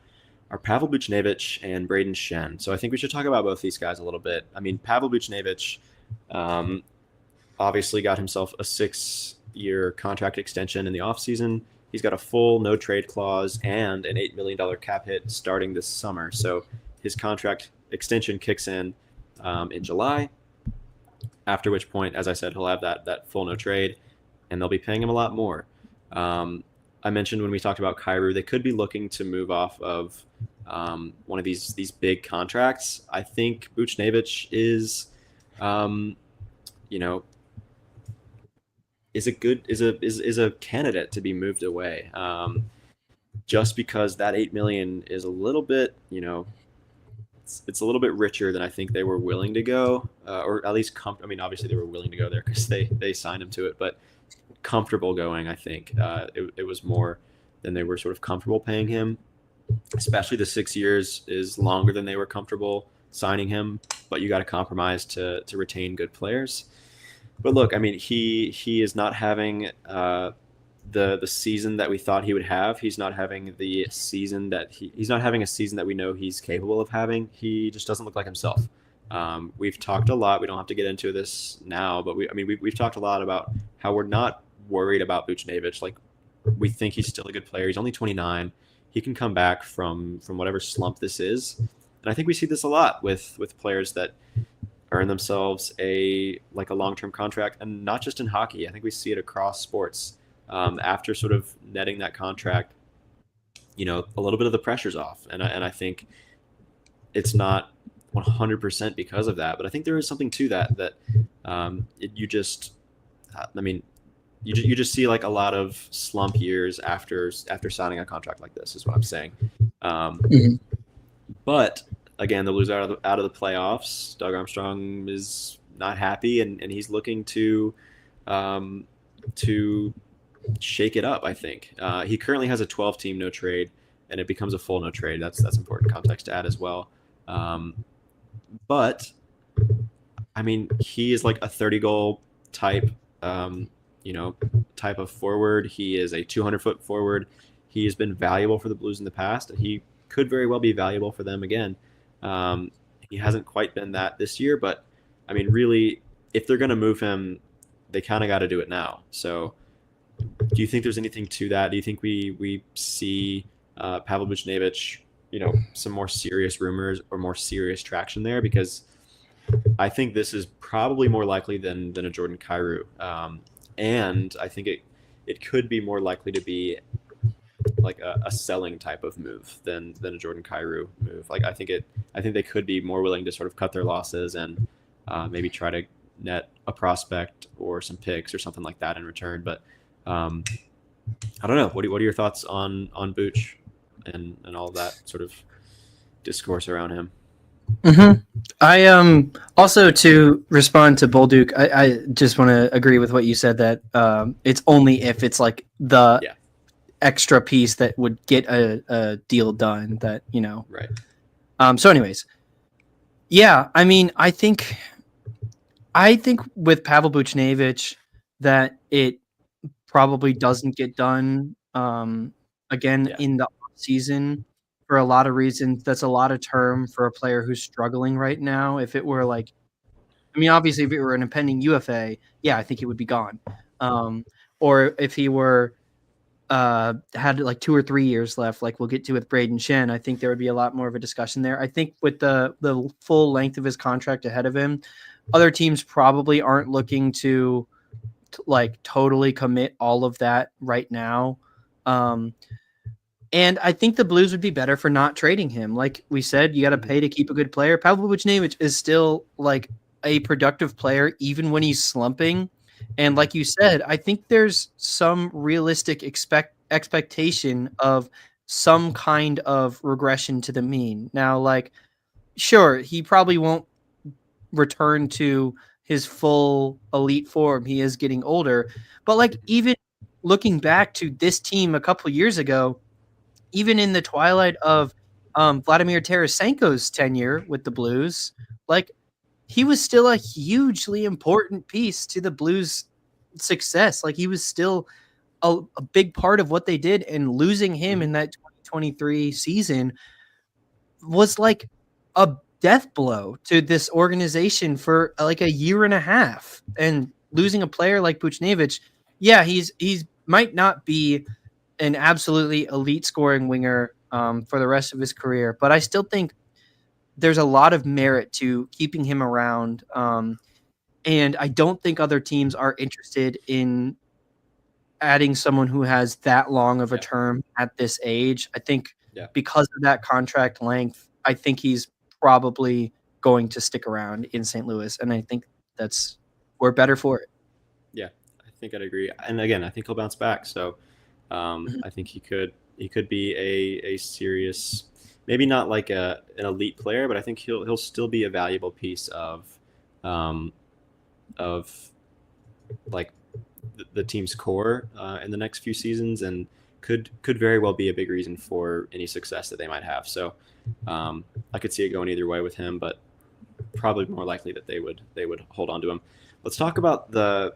A: are Pavel Buchnevich and Brayden Schenn. So I think we should talk about both these guys a little bit. I mean, Pavel Buchnevich um, obviously got himself a 6-year contract extension in the offseason. He's got a full no trade clause and an $8 million cap hit starting this summer. So his contract extension kicks in July, after which point, as I said, he'll have that full no trade, and they'll be paying him a lot more. I mentioned when we talked about Kyrou, they could be looking to move off of one of these big contracts. I think Buchnevich is, you know, is a candidate to be moved away. Just because that 8 million is a little bit, it's a little bit richer than I think they were willing to go, or at least I mean, obviously they were willing to go there because they signed him to it, but comfortable going. I think it was more than they were sort of comfortable paying him. Especially the 6 years is longer than they were comfortable signing him, but you got to compromise to retain good players. But look, I mean, he is not having the season that we thought he would have. He's not having the season that he's not having a season that we know he's capable of having. He just doesn't look like himself. We've talked a lot. We don't have to get into this now, but we've talked a lot about how we're not worried about Buchnevich. Like we think he's still a good player. He's only 29. He can come back from whatever slump this is, and I think we see this a lot with players that earn themselves a long-term contract, and not just in hockey. I think we see it across sports. After sort of netting that contract, a little bit of the pressure's off, and I think it's not 100% because of that, but I think there is something to that you just, I mean, you just see like a lot of slump years after signing a contract like this is what I'm saying.
B: Mhm.
A: But again, the Blues are out of the playoffs. Doug Armstrong is not happy, and he's looking to shake it up. I think he currently has a 12-team no trade, and it becomes a full no trade. That's important context to add as well. But I mean, he is like a 30-goal type, type of forward. He is a 200-foot forward. He has been valuable for the Blues in the past, and he could very well be valuable for them again. He hasn't quite been that this year, but I mean, really, if they're going to move him, they kind of got to do it now. So, do you think there's anything to that? Do you think we see Pavel Buchnevich, some more serious rumors or more serious traction there? Because I think this is probably more likely than a Jordan Kyrou, and I think it could be more likely to be like a selling type of move than a Jordan Kyrou move. Like I think they could be more willing to sort of cut their losses and maybe try to net a prospect or some picks or something like that in return. But um, I don't know. What are your thoughts on Booch and all of that sort of discourse around him?
B: Hmm. I also, to respond to Bolduc, I just want to agree with what you said, that it's only if it's like the
A: Yeah,
B: extra piece that would get a deal done, that
A: right.
B: so anyways, yeah, I mean, I think with Pavel Buchnevich that it probably doesn't get done again
A: Yeah,
B: in the off season for a lot of reasons. That's a lot of term for a player who's struggling right now. If it were like, I mean, obviously, if it were an impending UFA, yeah, I think it would be gone. Um, or if he were had like 2 or 3 years left, like we'll get to with Brayden Schenn, I think there would be a lot more of a discussion there. I think with the full length of his contract ahead of him, other teams probably aren't looking to like totally commit all of that right now. Um, and I think the Blues would be better for not trading him. Like we said, you got to
A: hmm
B: pay to keep a good player. Pavel Buchnevich is still like a productive player even when he's slumping. And like you said, I think there's some realistic expectation of some kind of regression to the mean. Now, like, sure, he probably won't return to his full elite form. He is getting older, but like even looking back to this team a couple years ago, even in the twilight of Vladimir Tarasenko's tenure with the Blues, like he was still a hugely important piece to the Blues' success. Like he was still a big part of what they did, and losing him
A: hmm
B: in that 2023 season was like a death blow to this organization for like a year and a half. And losing a player like Buchnevich, yeah, he's might not be an absolutely elite scoring winger for the rest of his career, but I still think there's a lot of merit to keeping him around. And I don't think other teams are interested in adding someone who has that long of a
A: Yeah,
B: term at this age. I think
A: yeah,
B: because of that contract length, I think he's probably going to stick around in St. Louis, and I think that's we're better for it.
A: yeah. I think I'd agree. And again, I think he'll bounce back. So
B: Mhm.
A: I think he could be a serious, maybe not like an elite player, but I think he'll still be a valuable piece um, of like the team's core in the next few seasons, and could very well be a big reason for any success that they might have. So I could see it going either way with him, but probably more likely that they would hold on to him. Let's talk about the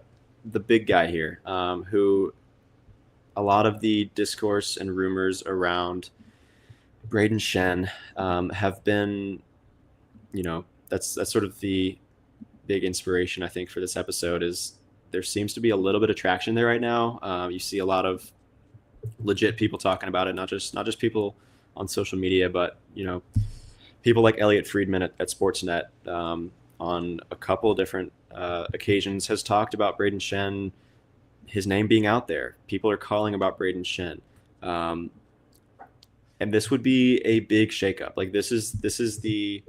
A: big guy here, who a lot of the discourse and rumors around Brayden Schenn have been, that's sort of the big inspiration I think for this episode. Is there seems to be a little bit of traction there right now. You see a lot of legit people talking about it, not just people on social media, but people like Elliot Friedman at Sportsnet on a couple of different occasions has talked about Brayden Schenn, his name being out there. People are calling about Brayden Schenn. Um, and this would be a big shakeup. Like this is the,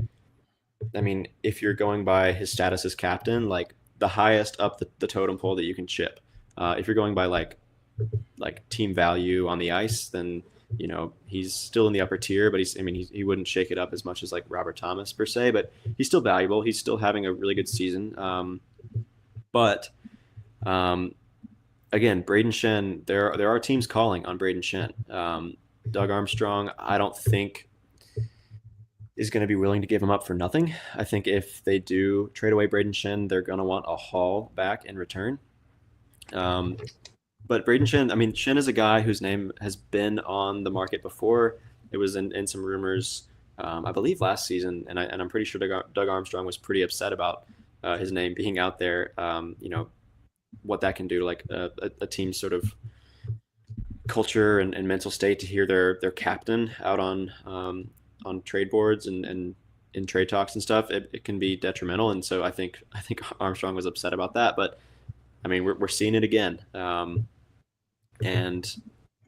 A: I mean, if you're going by his status as captain, like the highest up the totem pole that you can chip. If you're going by like team value on the ice, then he's still in the upper tier. But I mean, he wouldn't shake it up as much as like Robert Thomas per se. But he's still valuable. He's still having a really good season. But um, again, Brayden Schenn, there are teams calling on Brayden Schenn. Doug Armstrong, I don't think is going to be willing to give him up for nothing. I think if they do trade away Brayden Schenn, they're going to want a haul back in return. Um, but Brayden Schenn, I mean, Schenn is a guy whose name has been on the market before. It was in some rumors, I believe, last season, and I'm pretty sure Doug Armstrong was pretty upset about his name being out there. What that can do to like a team's sort of culture and mental state to hear their captain out on trade boards and in trade talks and stuff. It can be detrimental, and so I think Armstrong was upset about that. But I mean, we're seeing it again, and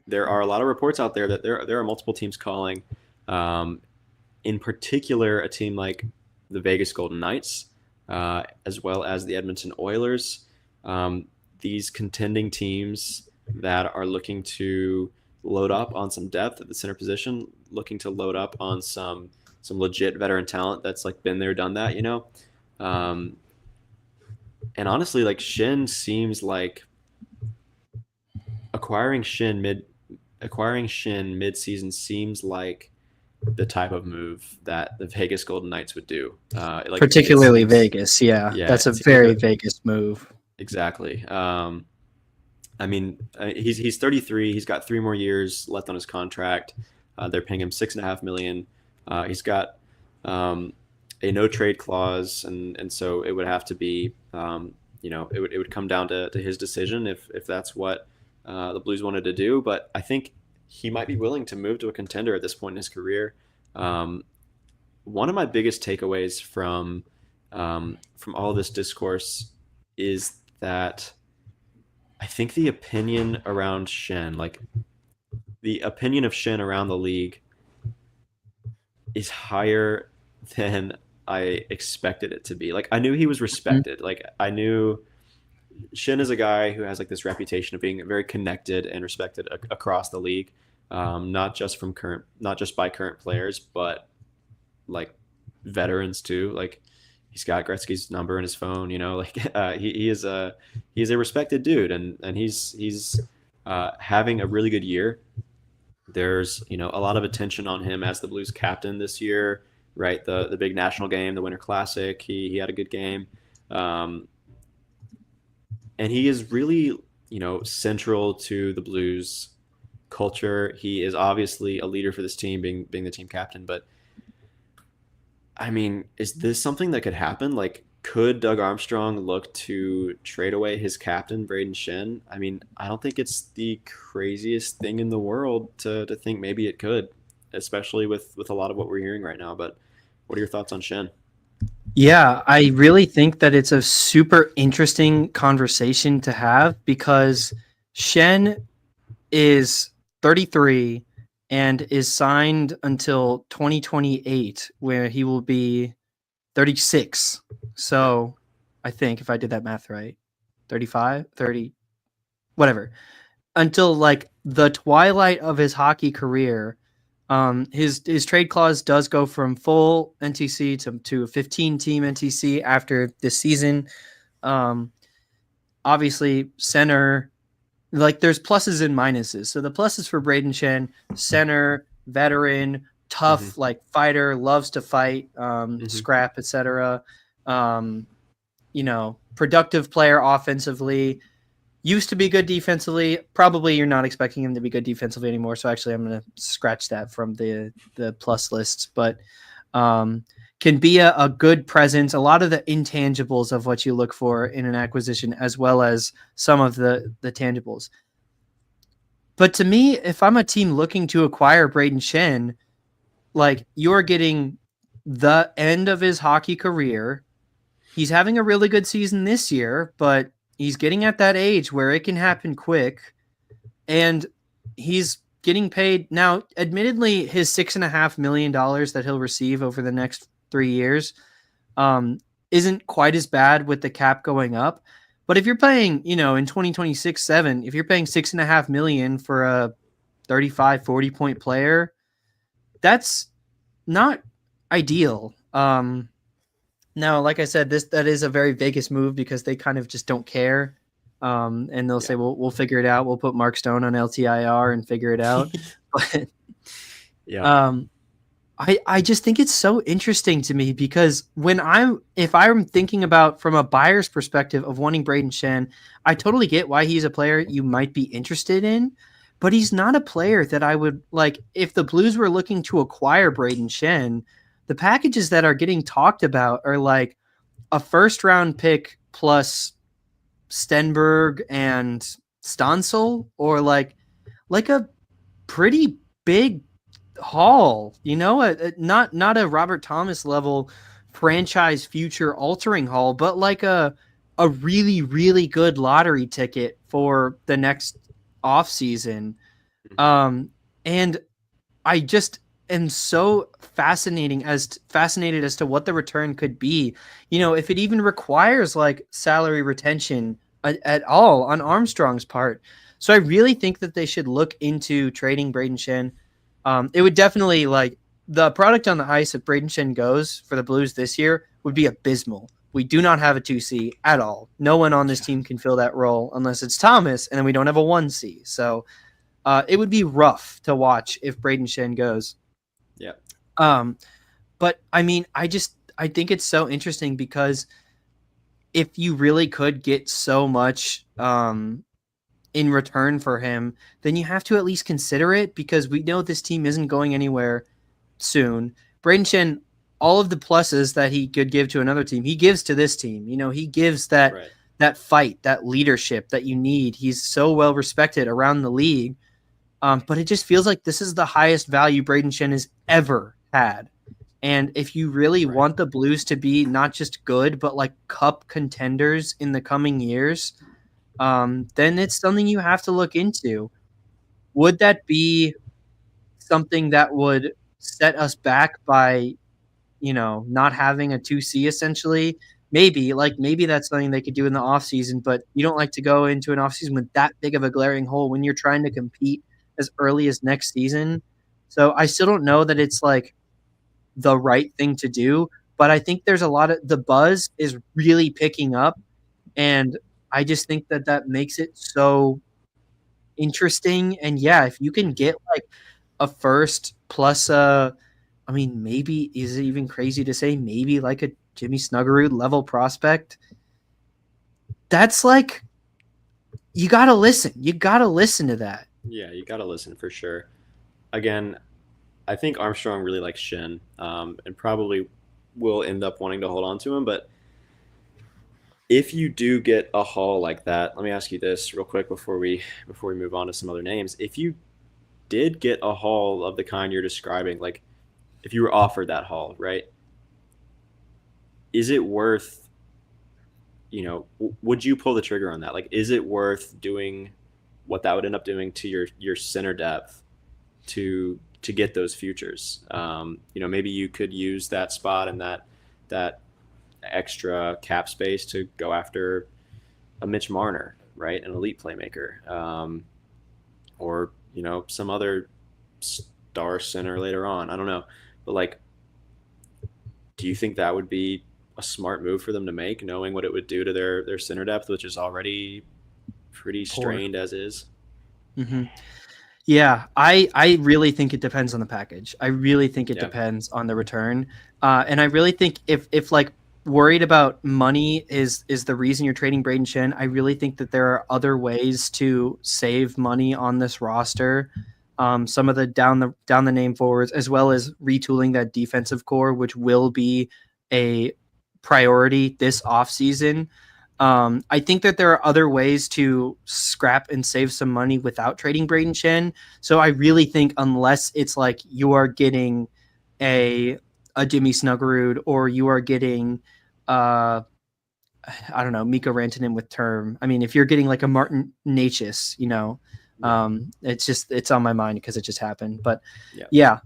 A: there are a lot of reports out there that there are multiple teams calling. Um, in particular, a team like the Vegas Golden Knights. as well as the Edmonton Oilers. These contending teams that are looking to load up on some depth at the center position, looking to load up on some legit veteran talent that's like been there, done that, you know. Um, and honestly, like Schenn seems like acquiring Schenn mid season seems like the type of move that the Vegas Golden Knights would do. Like it
B: Particularly
A: seems,
B: Vegas. Yeah,
A: yeah,
B: that's
A: it
B: a
A: seems like
B: very
A: a
B: Vegas move.
A: exactly. I mean, he's 33. He's got 3 more years left on his contract. They're paying him 6.5 million. He's got a no trade clause, and so it would have to be, it would come down to his decision if that's what the Blues wanted to do. But I think he might be willing to move to a contender at this point in his career. Um, One of my biggest takeaways from all of this discourse is that I think the opinion around Schenn, like the opinion of Schenn around the league, is higher than I expected it to be. Like I knew he was
B: Mhm.
A: respected. Like I knew Schenn is a guy who has like this reputation of being very connected and respected across the league, not just by current players, but like veterans too. Like he's got Gretzky's number in his phone. You know, like he is a respected dude, and he's having a really good year. There's a lot of attention on him as the Blues captain this year, right? The big national game, the Winter Classic. He had a good game, um, and he is really central to the Blues culture. He is obviously a leader for this team, being the team captain. But I mean, is this something that could happen? Like, could Doug Armstrong look to trade away his captain, Brayden Schenn? I mean, I don't think it's the craziest thing in the world to think maybe it could, especially with a lot of what we're hearing right now. But what are your thoughts on Schenn?
B: Yeah, I really think that it's a super interesting conversation to have because Shen is 33 and is signed until 2028, where he will be 36.
A: Yeah.
B: So I think if I did that math right, 35, 30, whatever, until like the twilight of his hockey career. His trade clause does go from full NTC to a 15 team NTC after this season. Um, Obviously, center, like there's pluses and minuses. So the pluses for Brayden Schenn, center, veteran,
A: Hmm.
B: tough, like fighter, loves to fight,
A: Hmm.
B: scrap, etc. Um, Productive player offensively, used to be good defensively. Probably you're not expecting him to be good defensively anymore. So actually, I'm going to scratch that from the plus lists. But um, can be a good presence. A lot of the intangibles of what you look for in an acquisition, as well as some of the tangibles. But to me, if I'm a team looking to acquire Brayden Schenn, like you're getting the end of his hockey career. He's having a really good season this year, but he's getting at that age where it can happen quick. And he's getting paid now. Admittedly, his $6.5 million that he'll receive over the next 3 years um, isn't quite as bad with the cap going up. But if you're paying, in 2026, if you're paying $6.5 million for a 35, 40 point player, that's not ideal. Now, like I said, that is a very Vegas move because they kind of just don't care. And they'll
A: Yeah.
B: say, we'll figure it out. We'll put Mark Stone on LTIR and figure it out. But
A: Yeah.
B: um, I just think it's so interesting to me because if I'm thinking about from a buyer's perspective of wanting Brayden Schenn, I totally get why he's a player you might be interested in, but he's not a player that I would like. If the Blues were looking to acquire Brayden Schenn, the packages that are getting talked about are like a first round pick plus Stenberg and Stansel, or like a pretty big haul, not a Robert Thomas level franchise future altering haul, but like a really really good lottery ticket for the next off season.
A: Mhm.
B: And I just am so fascinated as to what the return could be. If it even requires like salary retention at all on Armstrong's part. So I really think that they should look into trading Brayden Schenn. It would definitely like the product on the ice if Brayden Schenn goes for the Blues this year would be abysmal. We do not have a 2C at all. No one on this team can fill that role unless it's Thomas, and then we don't have a 1C. So it would be rough to watch if Brayden Schenn goes.
A: Yeah.
B: But I mean, I think it's so interesting because if you really could get so much in return for him, then you have to at least consider it because we know this team isn't going anywhere soon. Brayden Schenn, all of the pluses that he could give to another team, he gives to this team. He gives that
A: Right.
B: that fight, that leadership that you need. He's so well respected around the league. But it just feels like this is the highest value Brayden Schenn has ever had. And if you really
A: Right.
B: want the Blues to be not just good, but like cup contenders in the coming years, then it's something you have to look into. Would that be something that would set us back by, not having a 2C essentially? Maybe that's something they could do in the offseason, but you don't like to go into an offseason with that big of a glaring hole when you're trying to compete as early as next season. So I still don't know that it's like the right thing to do, but I think there's a lot of the buzz is really picking up, and I just think that that makes it so interesting. And yeah, if you can get like a first plus I mean, maybe is it even crazy to say maybe like a Jimmy Snuggerud level prospect? That's like you gotta listen. You gotta listen to that.
A: Yeah, you got to listen for sure. Again, I think Armstrong really likes Shin, and probably will end up wanting to hold on to him. But if you do get a haul like that, let me ask you this real quick before we move on to some other names. If you did get a haul of the kind you're describing, like if you were offered that haul, right? Is it worth, would you pull the trigger on that? Like, is it worth doing what that would end up doing to your center depth to get those futures? Maybe you could use that spot and that extra cap space to go after a Mitch Marner, right, an elite playmaker, or some other star center later on. I don't know, but like, do you think that would be a smart move for them to make, knowing what it would do to their center depth, which is already pretty
B: Poor.
A: strained as is?
B: Hmm. Yeah, I really think it depends on the package. I really think it
A: Yeah.
B: depends on the return, and I really think if like worried about money is the reason you're trading Brayden Schenn, I really think that there are other ways to save money on this roster. Some of the name forwards, as well as retooling that defensive core, which will be a priority this offseason. I think that there are other ways to scrap and save some money without trading Brayden Schenn. So I really think unless it's like you are getting a Jimmy Snuggerud or you are getting I don't know, Miko Rantanen with term. I mean, if you're getting like a Martin Natchez,
A: Yeah.
B: it's on my mind because it just happened. But
A: Yeah.
B: yeah,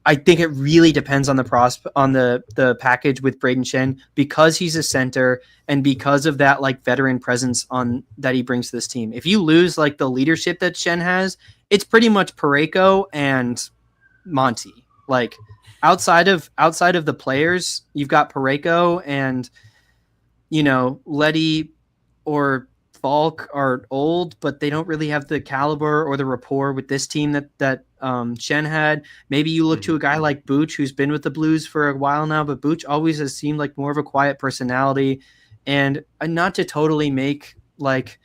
B: I think it really depends on the package with Brayden Schenn because he's a center and because of that like veteran presence on that he brings to this team. If you lose like the leadership that Schenn has, it's pretty much Parayko and Monty. Like outside of the players, you've got Parayko and Letty or Falk are old, but they don't really have the caliber or the rapport with this team that Schenn had. Maybe you look to a guy like Booch, who's been with the Blues for a while now, but Booch always has seemed like more of a quiet personality. And not to totally make like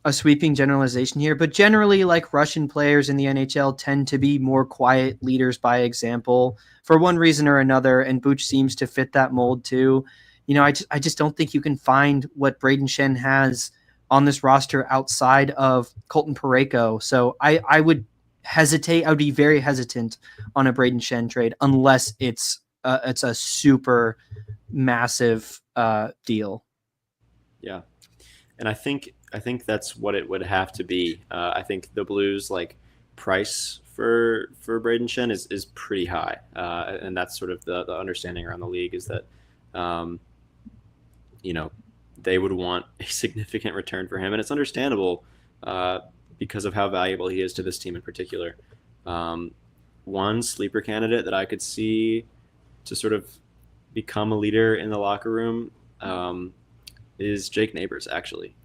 B: a sweeping generalization here, but generally, like Russian players in the NHL tend to be more quiet leaders by example for one reason or another, and Booch seems to fit that mold too. I just don't think you can find what Brayden Schenn has on this roster outside of Colton Parayko. So I would hesitate. I would be very hesitant on a Brayden Schenn trade unless it's a super massive deal.
A: Yeah. And I think that's what it would have to be. I think the Blues like price for Brayden Schenn is pretty high, and that's sort of the understanding around the league is that, um, you know, they would want a significant return for him, and it's understandable uh, because of how valuable he is to this team in particular. Um, One sleeper candidate that I could see to sort of become a leader in the locker room is Jake Neighbors. Actually,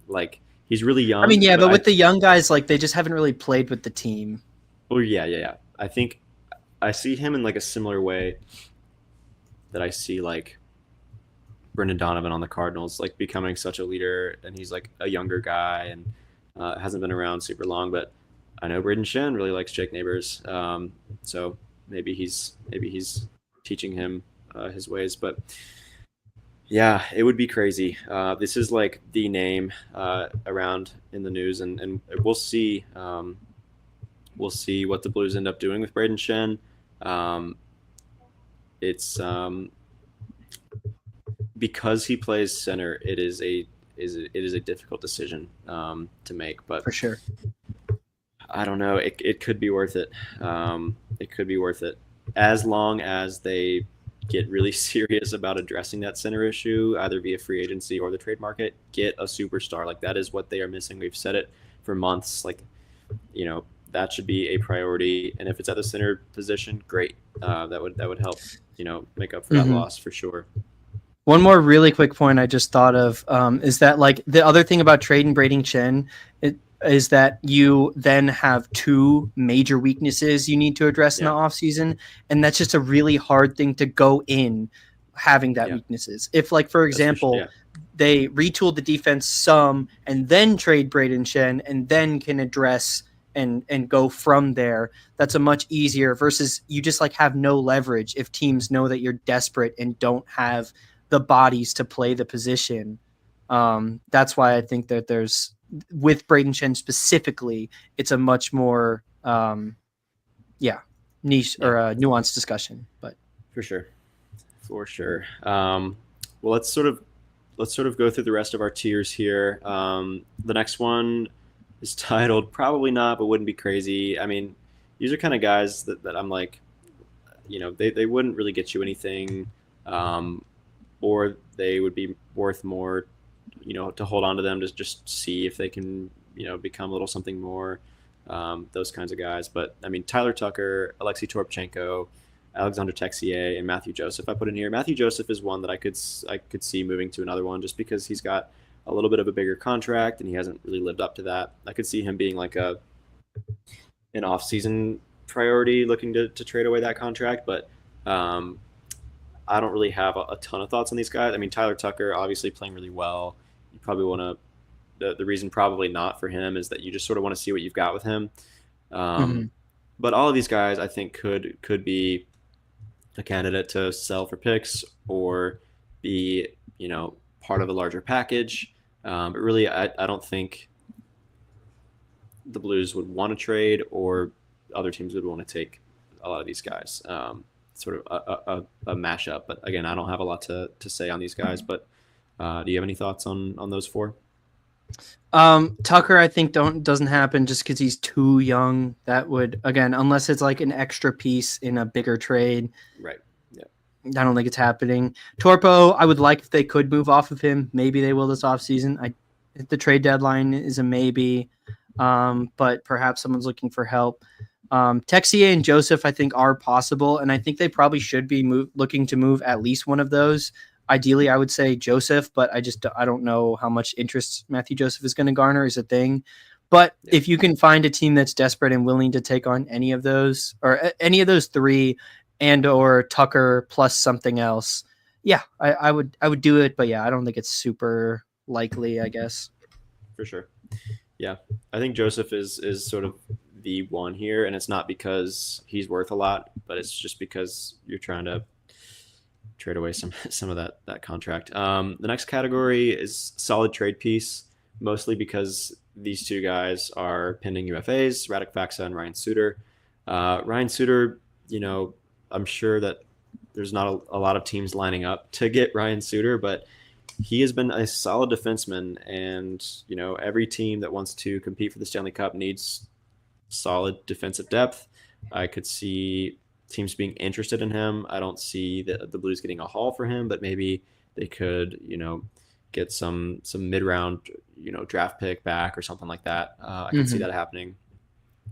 A: like he's really
B: I mean,
A: young,
B: yeah,
A: but
B: but with the young guys, like they just haven't really played with the team.
A: oh yeah. I think I see him in like a similar way that I see like Brendan Donovan on the Cardinals, like becoming such a leader, and he's like a younger guy and hasn't been around super long. But I know Brayden Schenn really likes Jake Neighbors, so maybe he's teaching him his ways. But yeah, it would be crazy. This is like the name around in the news, and we'll see. We'll see what the Blues end up doing with Brayden Schenn. Um, it's because he plays center. It is a difficult decision to make, but
B: For sure.
A: I don't know. It could be worth it. It could be worth it as long as they get really serious about addressing that center issue, either via free agency or the trade market. Get a superstar. Like that is what they are missing. We've said it for months. Like, that should be a priority. And if it's at the center position, great. That would help. Make up for that
B: Mhm.
A: loss for sure.
B: One more really quick point I just thought of is that like the other thing about trading Brayden Chen is that you then have two major weaknesses you need to address in the
A: Yeah.
B: offseason. And that's just a really hard thing to go in having that
A: Yeah.
B: weaknesses. If like, for
A: That's for sure.
B: example,
A: Yeah.
B: they retooled the defense some and then trade Brayden Chen and then can address and go from there, that's a much easier versus you just like have no leverage if teams know that you're desperate and don't have the bodies to play the position. That's why I think that there's with Brayden Chen specifically, it's a much more niche
A: Yeah.
B: or a nuanced discussion. But
A: For sure. For sure. Well, let's sort of go through the rest of our tiers here. The next one is titled "Probably Not, but Wouldn't Be Crazy." I mean, these are kind of guys that I'm like, they wouldn't really get you anything, or they would be worth more, to hold on to them to just see if they can, become a little something more. Those kinds of guys. But I mean, Tyler Tucker, Alexei Toropchenko, Alexander Texier, and Matthew Joseph. I put in here. Matthew Joseph is one that I could see moving to another one just because he's got a little bit of a bigger contract and he hasn't really lived up to that. I could see him being like an off-season priority, looking to trade away that contract. But um, I don't really have a ton of thoughts on these guys. I mean, Tyler Tucker obviously playing really well. You probably want to. The reason probably not for him is that you just sort of want to see what you've got with him. Um,
B: mhm.
A: but all of these guys, I think, could be a candidate to sell for picks or be part of a larger package. But really, I don't think the Blues would want to trade or other teams would want to take a lot of these guys. Sort of a mashup. But again, I don't have a lot to say on these guys. But do you have any thoughts on those four?
B: Tucker, I think doesn't happen just because he's too young. That would again, unless it's like an extra piece in a bigger trade.
A: Right. Yeah.
B: I don't think it's happening. Torpo, I would like if they could move off of him. Maybe they will this offseason. The trade deadline is a maybe, but perhaps someone's looking for help. Texier and Joseph, I think, are possible, and I think they probably should be looking to move at least one of those. Ideally, I would say Joseph, but I don't know how much interest Matthew Joseph is going to garner is a thing. But
A: Yeah.
B: if you can find a team that's desperate and willing to take on any of those or any of those three, and or Tucker plus something else, yeah, I would do it. But yeah, I don't think it's super likely, I guess.
A: For sure. Yeah, I think Joseph is sort of the one here, and it's not because he's worth a lot, but it's just because you're trying to trade away some of that contract. The next category is solid trade piece, mostly because these two guys are pending UFAs, Radek Faksa and Ryan Suter. Ryan Suter, I'm sure that there's not a lot of teams lining up to get Ryan Suter, but he has been a solid defenseman, and every team that wants to compete for the Stanley Cup needs solid defensive depth. I could see teams being interested in him. I don't see the Blues getting a haul for him, but maybe they could, get some mid round, draft pick back or something like that. I could see
B: Hmm.
A: that happening.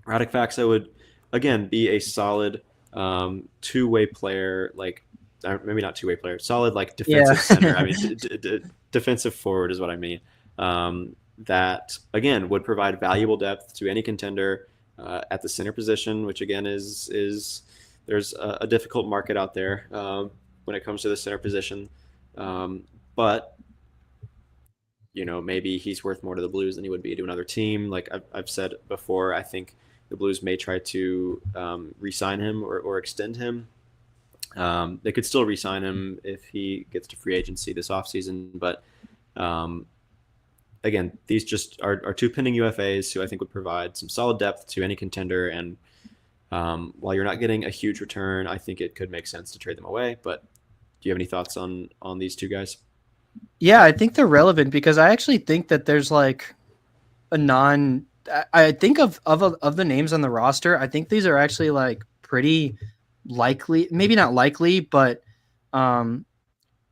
A: Radek Faksa would again be a solid two-way player, like maybe not two-way player, solid like
B: Yeah.
A: defensive center. I mean, defensive forward is what I mean. That again would provide valuable depth to any contender at the center position, which again is there's a difficult market out there when it comes to the center position. But maybe he's worth more to the Blues than he would be to another team. Like I've said before, I think the Blues may try to re-sign him or extend him. They could still re-sign him if he gets to free agency this offseason. But um, again, these just are two pending UFAs who I think would provide some solid depth to any contender. And while you're not getting a huge return, I think it could make sense to trade them away. But do you have any thoughts on these two guys?
B: Yeah, I think they're relevant because I actually think that there's like a non. I think of the names on the roster, I think these are actually like pretty likely, maybe not likely, but um,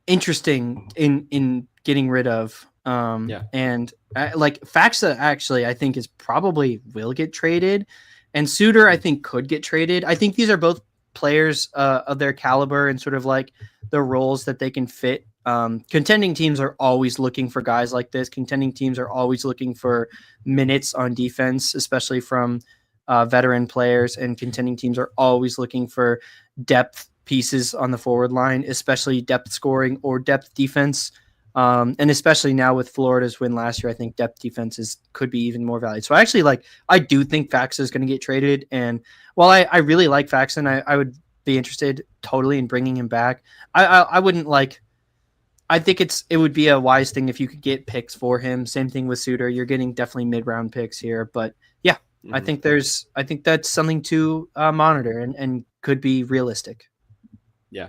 B: interesting in getting rid of.
A: Yeah.
B: And like Faxa actually, I think is probably will get traded, and Suter I think could get traded. I think these are both players of their caliber and sort of like the roles that they can fit. Contending teams are always looking for guys like this. Contending teams are always looking for minutes on defense, especially from veteran players, and contending teams are always looking for depth pieces on the forward line, especially depth scoring or depth defense. And especially now with Florida's win last year, I think depth defenses could be even more valued. So I do think Faxa is going to get traded. And while I really like Faxa and I would be interested totally in bringing him back, I wouldn't like, I think it would be a wise thing if you could get picks for him. Same thing with Suter. You're getting definitely mid-round picks here, but yeah,
A: Mm-hmm.
B: I think that's something to monitor and could be realistic.
A: Yeah.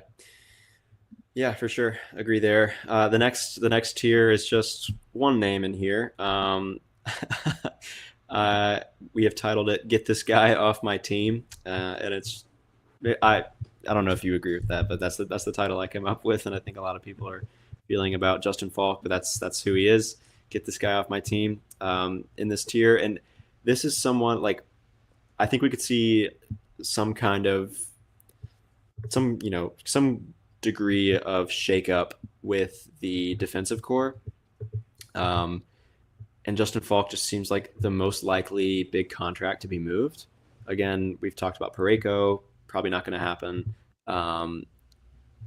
A: Yeah, for sure. Agree there. The next tier is just one name in here. Uh, we have titled it "Get This Guy Off My Team," and I don't know if you agree with that, but that's the title I came up with, and I think a lot of people are feeling about Justin Falk, but that's who he is. Get this guy off my team in this tier, and this is someone like I think we could see some kind of some degree of shakeup with the defensive core. Um, and Justin Falk just seems like the most likely big contract to be moved. Again, we've talked about Pareko, probably not going to happen. Um,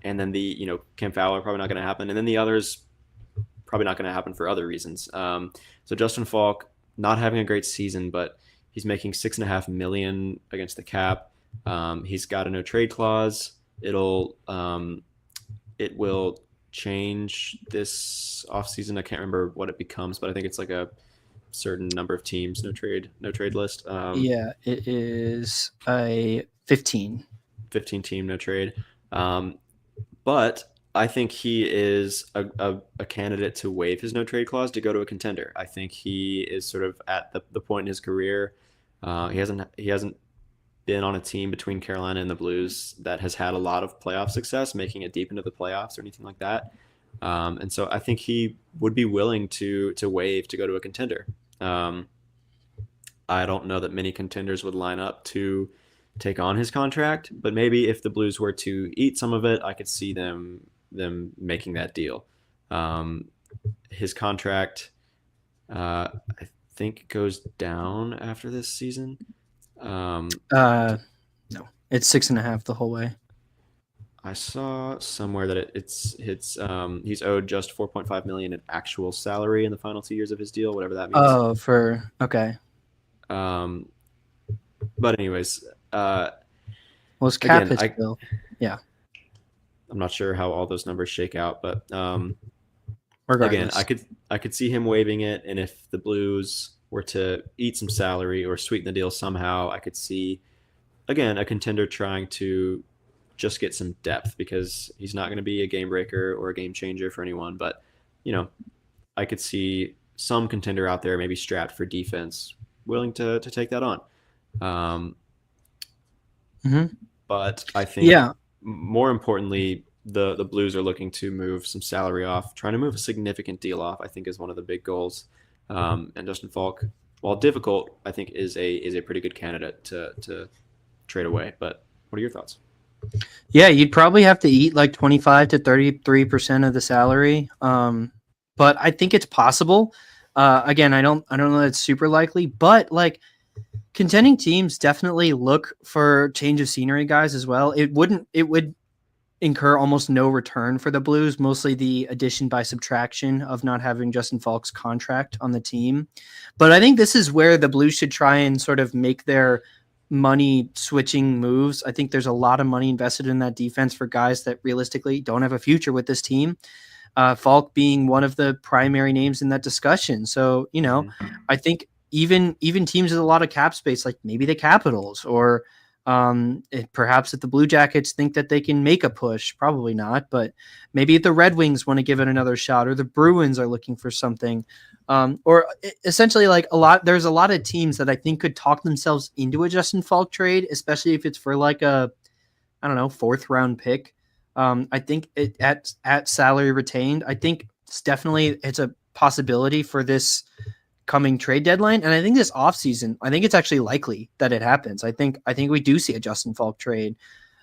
A: and then Cam Fowler, probably not going to happen. And then the others, probably not going to happen for other reasons. So Justin Falk, not having a great season, but he's making $6.5 million against the cap. He's got a no trade clause. It will change this offseason. I can't remember what it becomes, but I think it's like a certain number of teams, no trade list.
B: Yeah, it is a 15.
A: 15 team no trade. But I think he is a candidate to waive his no trade clause to go to a contender. I think he is sort of at the point in his career. He hasn't been on a team between Carolina and the Blues that has had a lot of playoff success, making it deep into the playoffs or anything like that. And so I think he would be willing to waive to go to a contender. I don't know that many contenders would line up to take on his contract, but maybe if the Blues were to eat some of it, I could see them making that deal. His contract, I think, goes down after this season.
B: No, it's 6.5 the whole way.
A: I saw somewhere that he's owed just 4.5 million in actual salary in the final 2 years of his deal, whatever that means.
B: Oh, okay.
A: But anyways,
B: Well, his cap
A: again,
B: hit still. Yeah,
A: I'm not sure how all those numbers shake out, but again,
B: regardless.
A: I could see him waiving it, and if the Blues were to eat some salary or sweeten the deal somehow, I could see again a contender trying to just get some depth because he's not going to be a game breaker or a game changer for anyone, but I could see some contender out there, maybe strapped for defense, willing to take that on. Um,
B: Mhm.
A: but I think
B: Yeah.
A: more importantly, the Blues are looking to move some salary off, trying to move a significant deal off. I think is one of the big goals. And Justin Falk, while difficult, I think is a pretty good candidate to trade away. But what are your thoughts?
B: Yeah, you'd probably have to eat like 25 to 33% of the salary. But I think it's possible. Again, I don't know that it's super likely, but like contending teams definitely look for change of scenery guys as well. It would incur almost no return for the Blues, mostly the addition by subtraction of not having Justin Falk's contract on the team. But I think this is where the Blues should try and sort of make their money switching moves. I think there's a lot of money invested in that defense for guys that realistically don't have a future with this team. Falk being one of the primary names in that discussion. So,
A: Mm-hmm.
B: I think even teams with a lot of cap space, like maybe the Capitals or perhaps if the Blue Jackets think that they can make a push, probably not, but maybe if the Red Wings want to give it another shot, or the Bruins are looking for something, essentially like there's a lot of teams that I think could talk themselves into a Justin Falk trade, especially if it's for like a, I don't know, fourth round pick. I think at salary retained, I think it's a possibility for this coming trade deadline. And I think this offseason, I think it's actually likely that it happens. I think we do see a Justin Falk trade.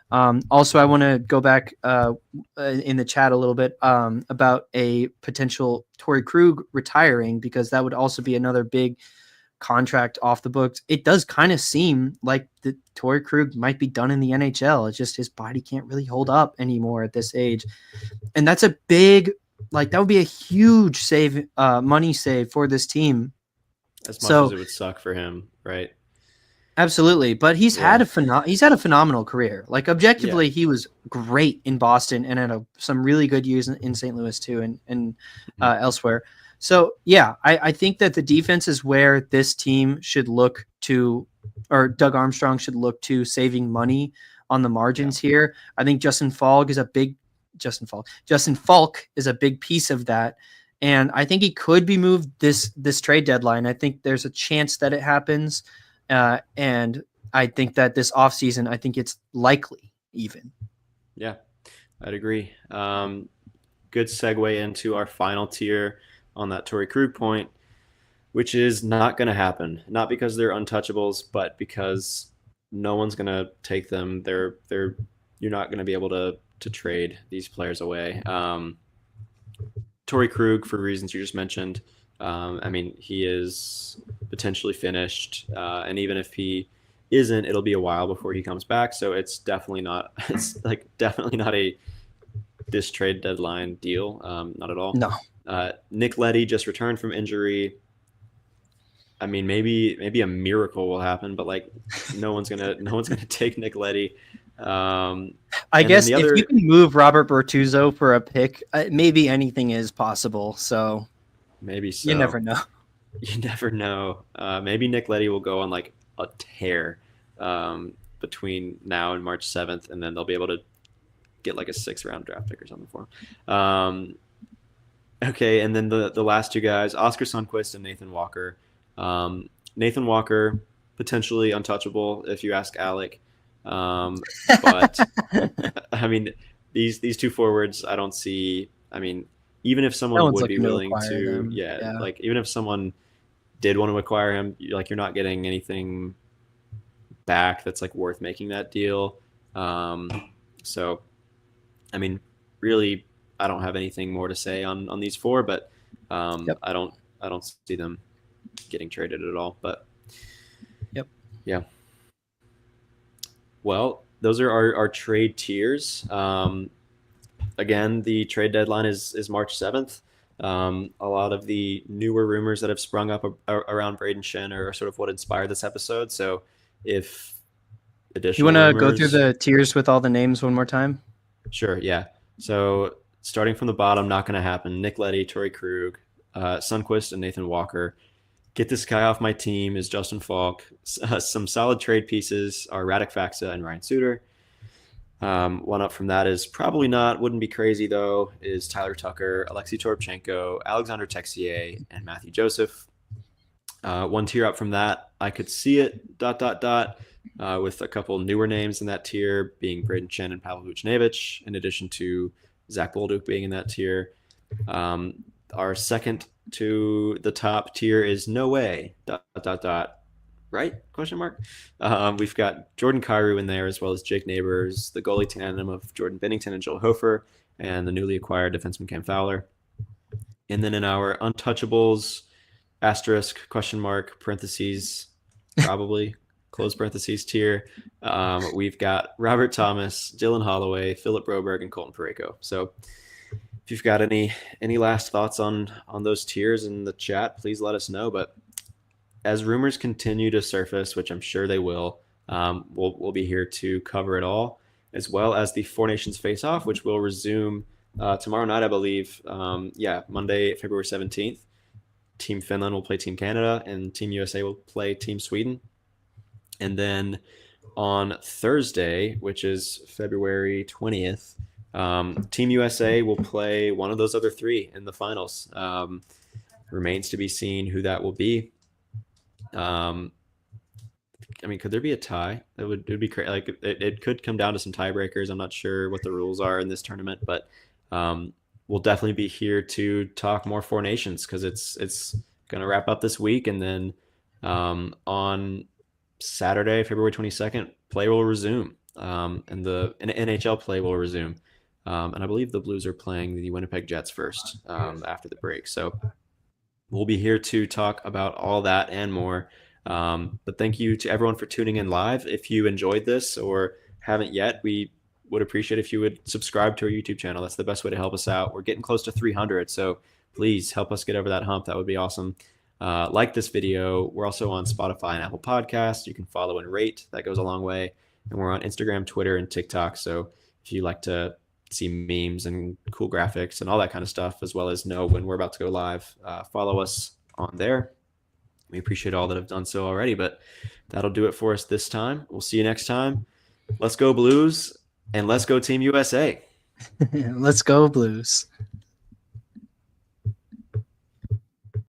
B: Also, I want to go back in the chat a little bit about a potential Torrey Krug retiring, because that would also be another big contract off the books. It does kind of seem like the Torrey Krug might be done in the NHL. It's just his body can't really hold up anymore at this age. And that's a big, like, that would be a huge money save for this team.
A: As much as
B: So
A: it would suck for him, right?
B: absolutely, but
A: Yeah,
B: he's had a phenomenal career. Like
A: yeah,
B: objectively, he was great in Boston and had some really good years in St. Louis too, and
A: mhm,
B: elsewhere. So yeah, I think that the defense is where this team should look to, or Doug Armstrong should look to saving money on the
A: yeah,
B: margins here. I think Justin Falk is a big piece of that. And I think he could be moved this trade deadline. I think there's a chance that it happens. And I think that this offseason, I think it's likely even.
A: yeah. I'd agree. Good segue into our final tier on that Torrey Krug point, which is not going to happen. Not because they're untouchables, but because no one's going to take them. They're you're not going to be able to trade these players away. Torrey Krug, for reasons you just mentioned, I mean, he is potentially finished, and even if he isn't, it'll be a while before he comes back. So it's definitely not. It's like definitely not a this trade deadline deal. Not at all.
B: No,
A: Nick Leddy just returned from injury. I mean, maybe a miracle will happen, but like no one's gonna take Nick Leddy. Um,
B: I
A: and then
B: guess
A: the
B: if you
A: other
B: can move Robert Bertuzzo for a pick, maybe anything is possible. So
A: maybe
B: you
A: so.
B: never know.
A: You never know. Maybe Nick Leddy will go on like a tear between now and March 7th, and then they'll be able to get like a 6th round draft pick or something for him. Okay, and then the last two guys, Oscar Sundquist and Nathan Walker. Nathan Walker, potentially untouchable if you ask Alec. But I mean, these two forwards, I don't see. I mean, even if
B: No
A: someone
B: one's
A: would be
B: looking to
A: willing
B: acquire
A: to,
B: them.
A: yeah,
B: Yeah.
A: like even if someone did want to acquire him, like you're not getting anything back that's like worth making that deal. Um, so, I mean, really, I don't have anything more to say on these four, but
B: Yep.
A: I don't see them getting traded at all. But
B: Yep.
A: yeah, well, those are our trade tiers. Again, the trade deadline is March 7th. A lot of the newer rumors that have sprung up around Brayden Schenn are sort of what inspired this episode. So if
B: You
A: additional
B: want to go through
A: rumors,
B: the tiers with all the names one more time?
A: sure, yeah. So starting from the bottom, not going to happen. Nick Leddy, Torrey Krug, Sundquist, and Nathan Walker. Get this guy off my team is Justin Falk. Some solid trade pieces are Radek Faksa and Ryan Suter. One up from that is probably not, wouldn't be crazy though, is Tyler Tucker, Alexei Toropchenko, Alexander Texier, and Matthew Joseph. One tier up from that, I could see it, with a couple newer names in that tier being Brayden Schenn and Pavel Vucinovic, in addition to Zach Bolduc being in that tier. Our second to the top tier is no way, right? Question mark. We've got Jordan Kyrou in there, as well as Jake Neighbors, the goalie tandem of Jordan Bennington and Joel Hofer, and the newly acquired defenseman Cam Fowler. And then in our untouchables, asterisk, question mark, parentheses, probably, close parentheses tier, we've got Robert Thomas, Dylan Holloway, Philip Broberg, and Colton Parayko. So if you've got any last thoughts on those tiers in the chat, please let us know. But as rumors continue to surface, which I'm sure they will, we'll be here to cover it all, as well as the Four Nations Face-Off, which will resume tomorrow night, I believe. Monday, February 17th. Team Finland will play Team Canada, and Team USA will play Team Sweden. And then on Thursday, which is February 20th, Team USA will play one of those other three in the finals. Remains to be seen who that will be. Could there be a tie? It would be crazy. Like it could come down to some tiebreakers. I'm not sure what the rules are in this tournament, but we'll definitely be here to talk more Four Nations, because it's going to wrap up this week, and then on Saturday, February 22nd, play will resume, and the NHL play will resume, and I believe the Blues are playing the Winnipeg Jets first after the break. So we'll be here to talk about all that and more. But thank you to everyone for tuning in live. If you enjoyed this or haven't yet, we would appreciate if you would subscribe to our YouTube channel. That's the best way to help us out. We're getting close to 300, so please help us get over that hump. That would be awesome. Like this video. We're also on Spotify and Apple Podcasts. You can follow and rate. That goes a long way. And we're on Instagram, Twitter, and TikTok. So if you like to see memes and cool graphics and all that kind of stuff, as well as know when we're about to go live, follow us on there. We appreciate all that have done so already, but that'll do it for us this time. We'll see you next time. Let's go Blues, and let's go Team USA.
B: Let's go Blues.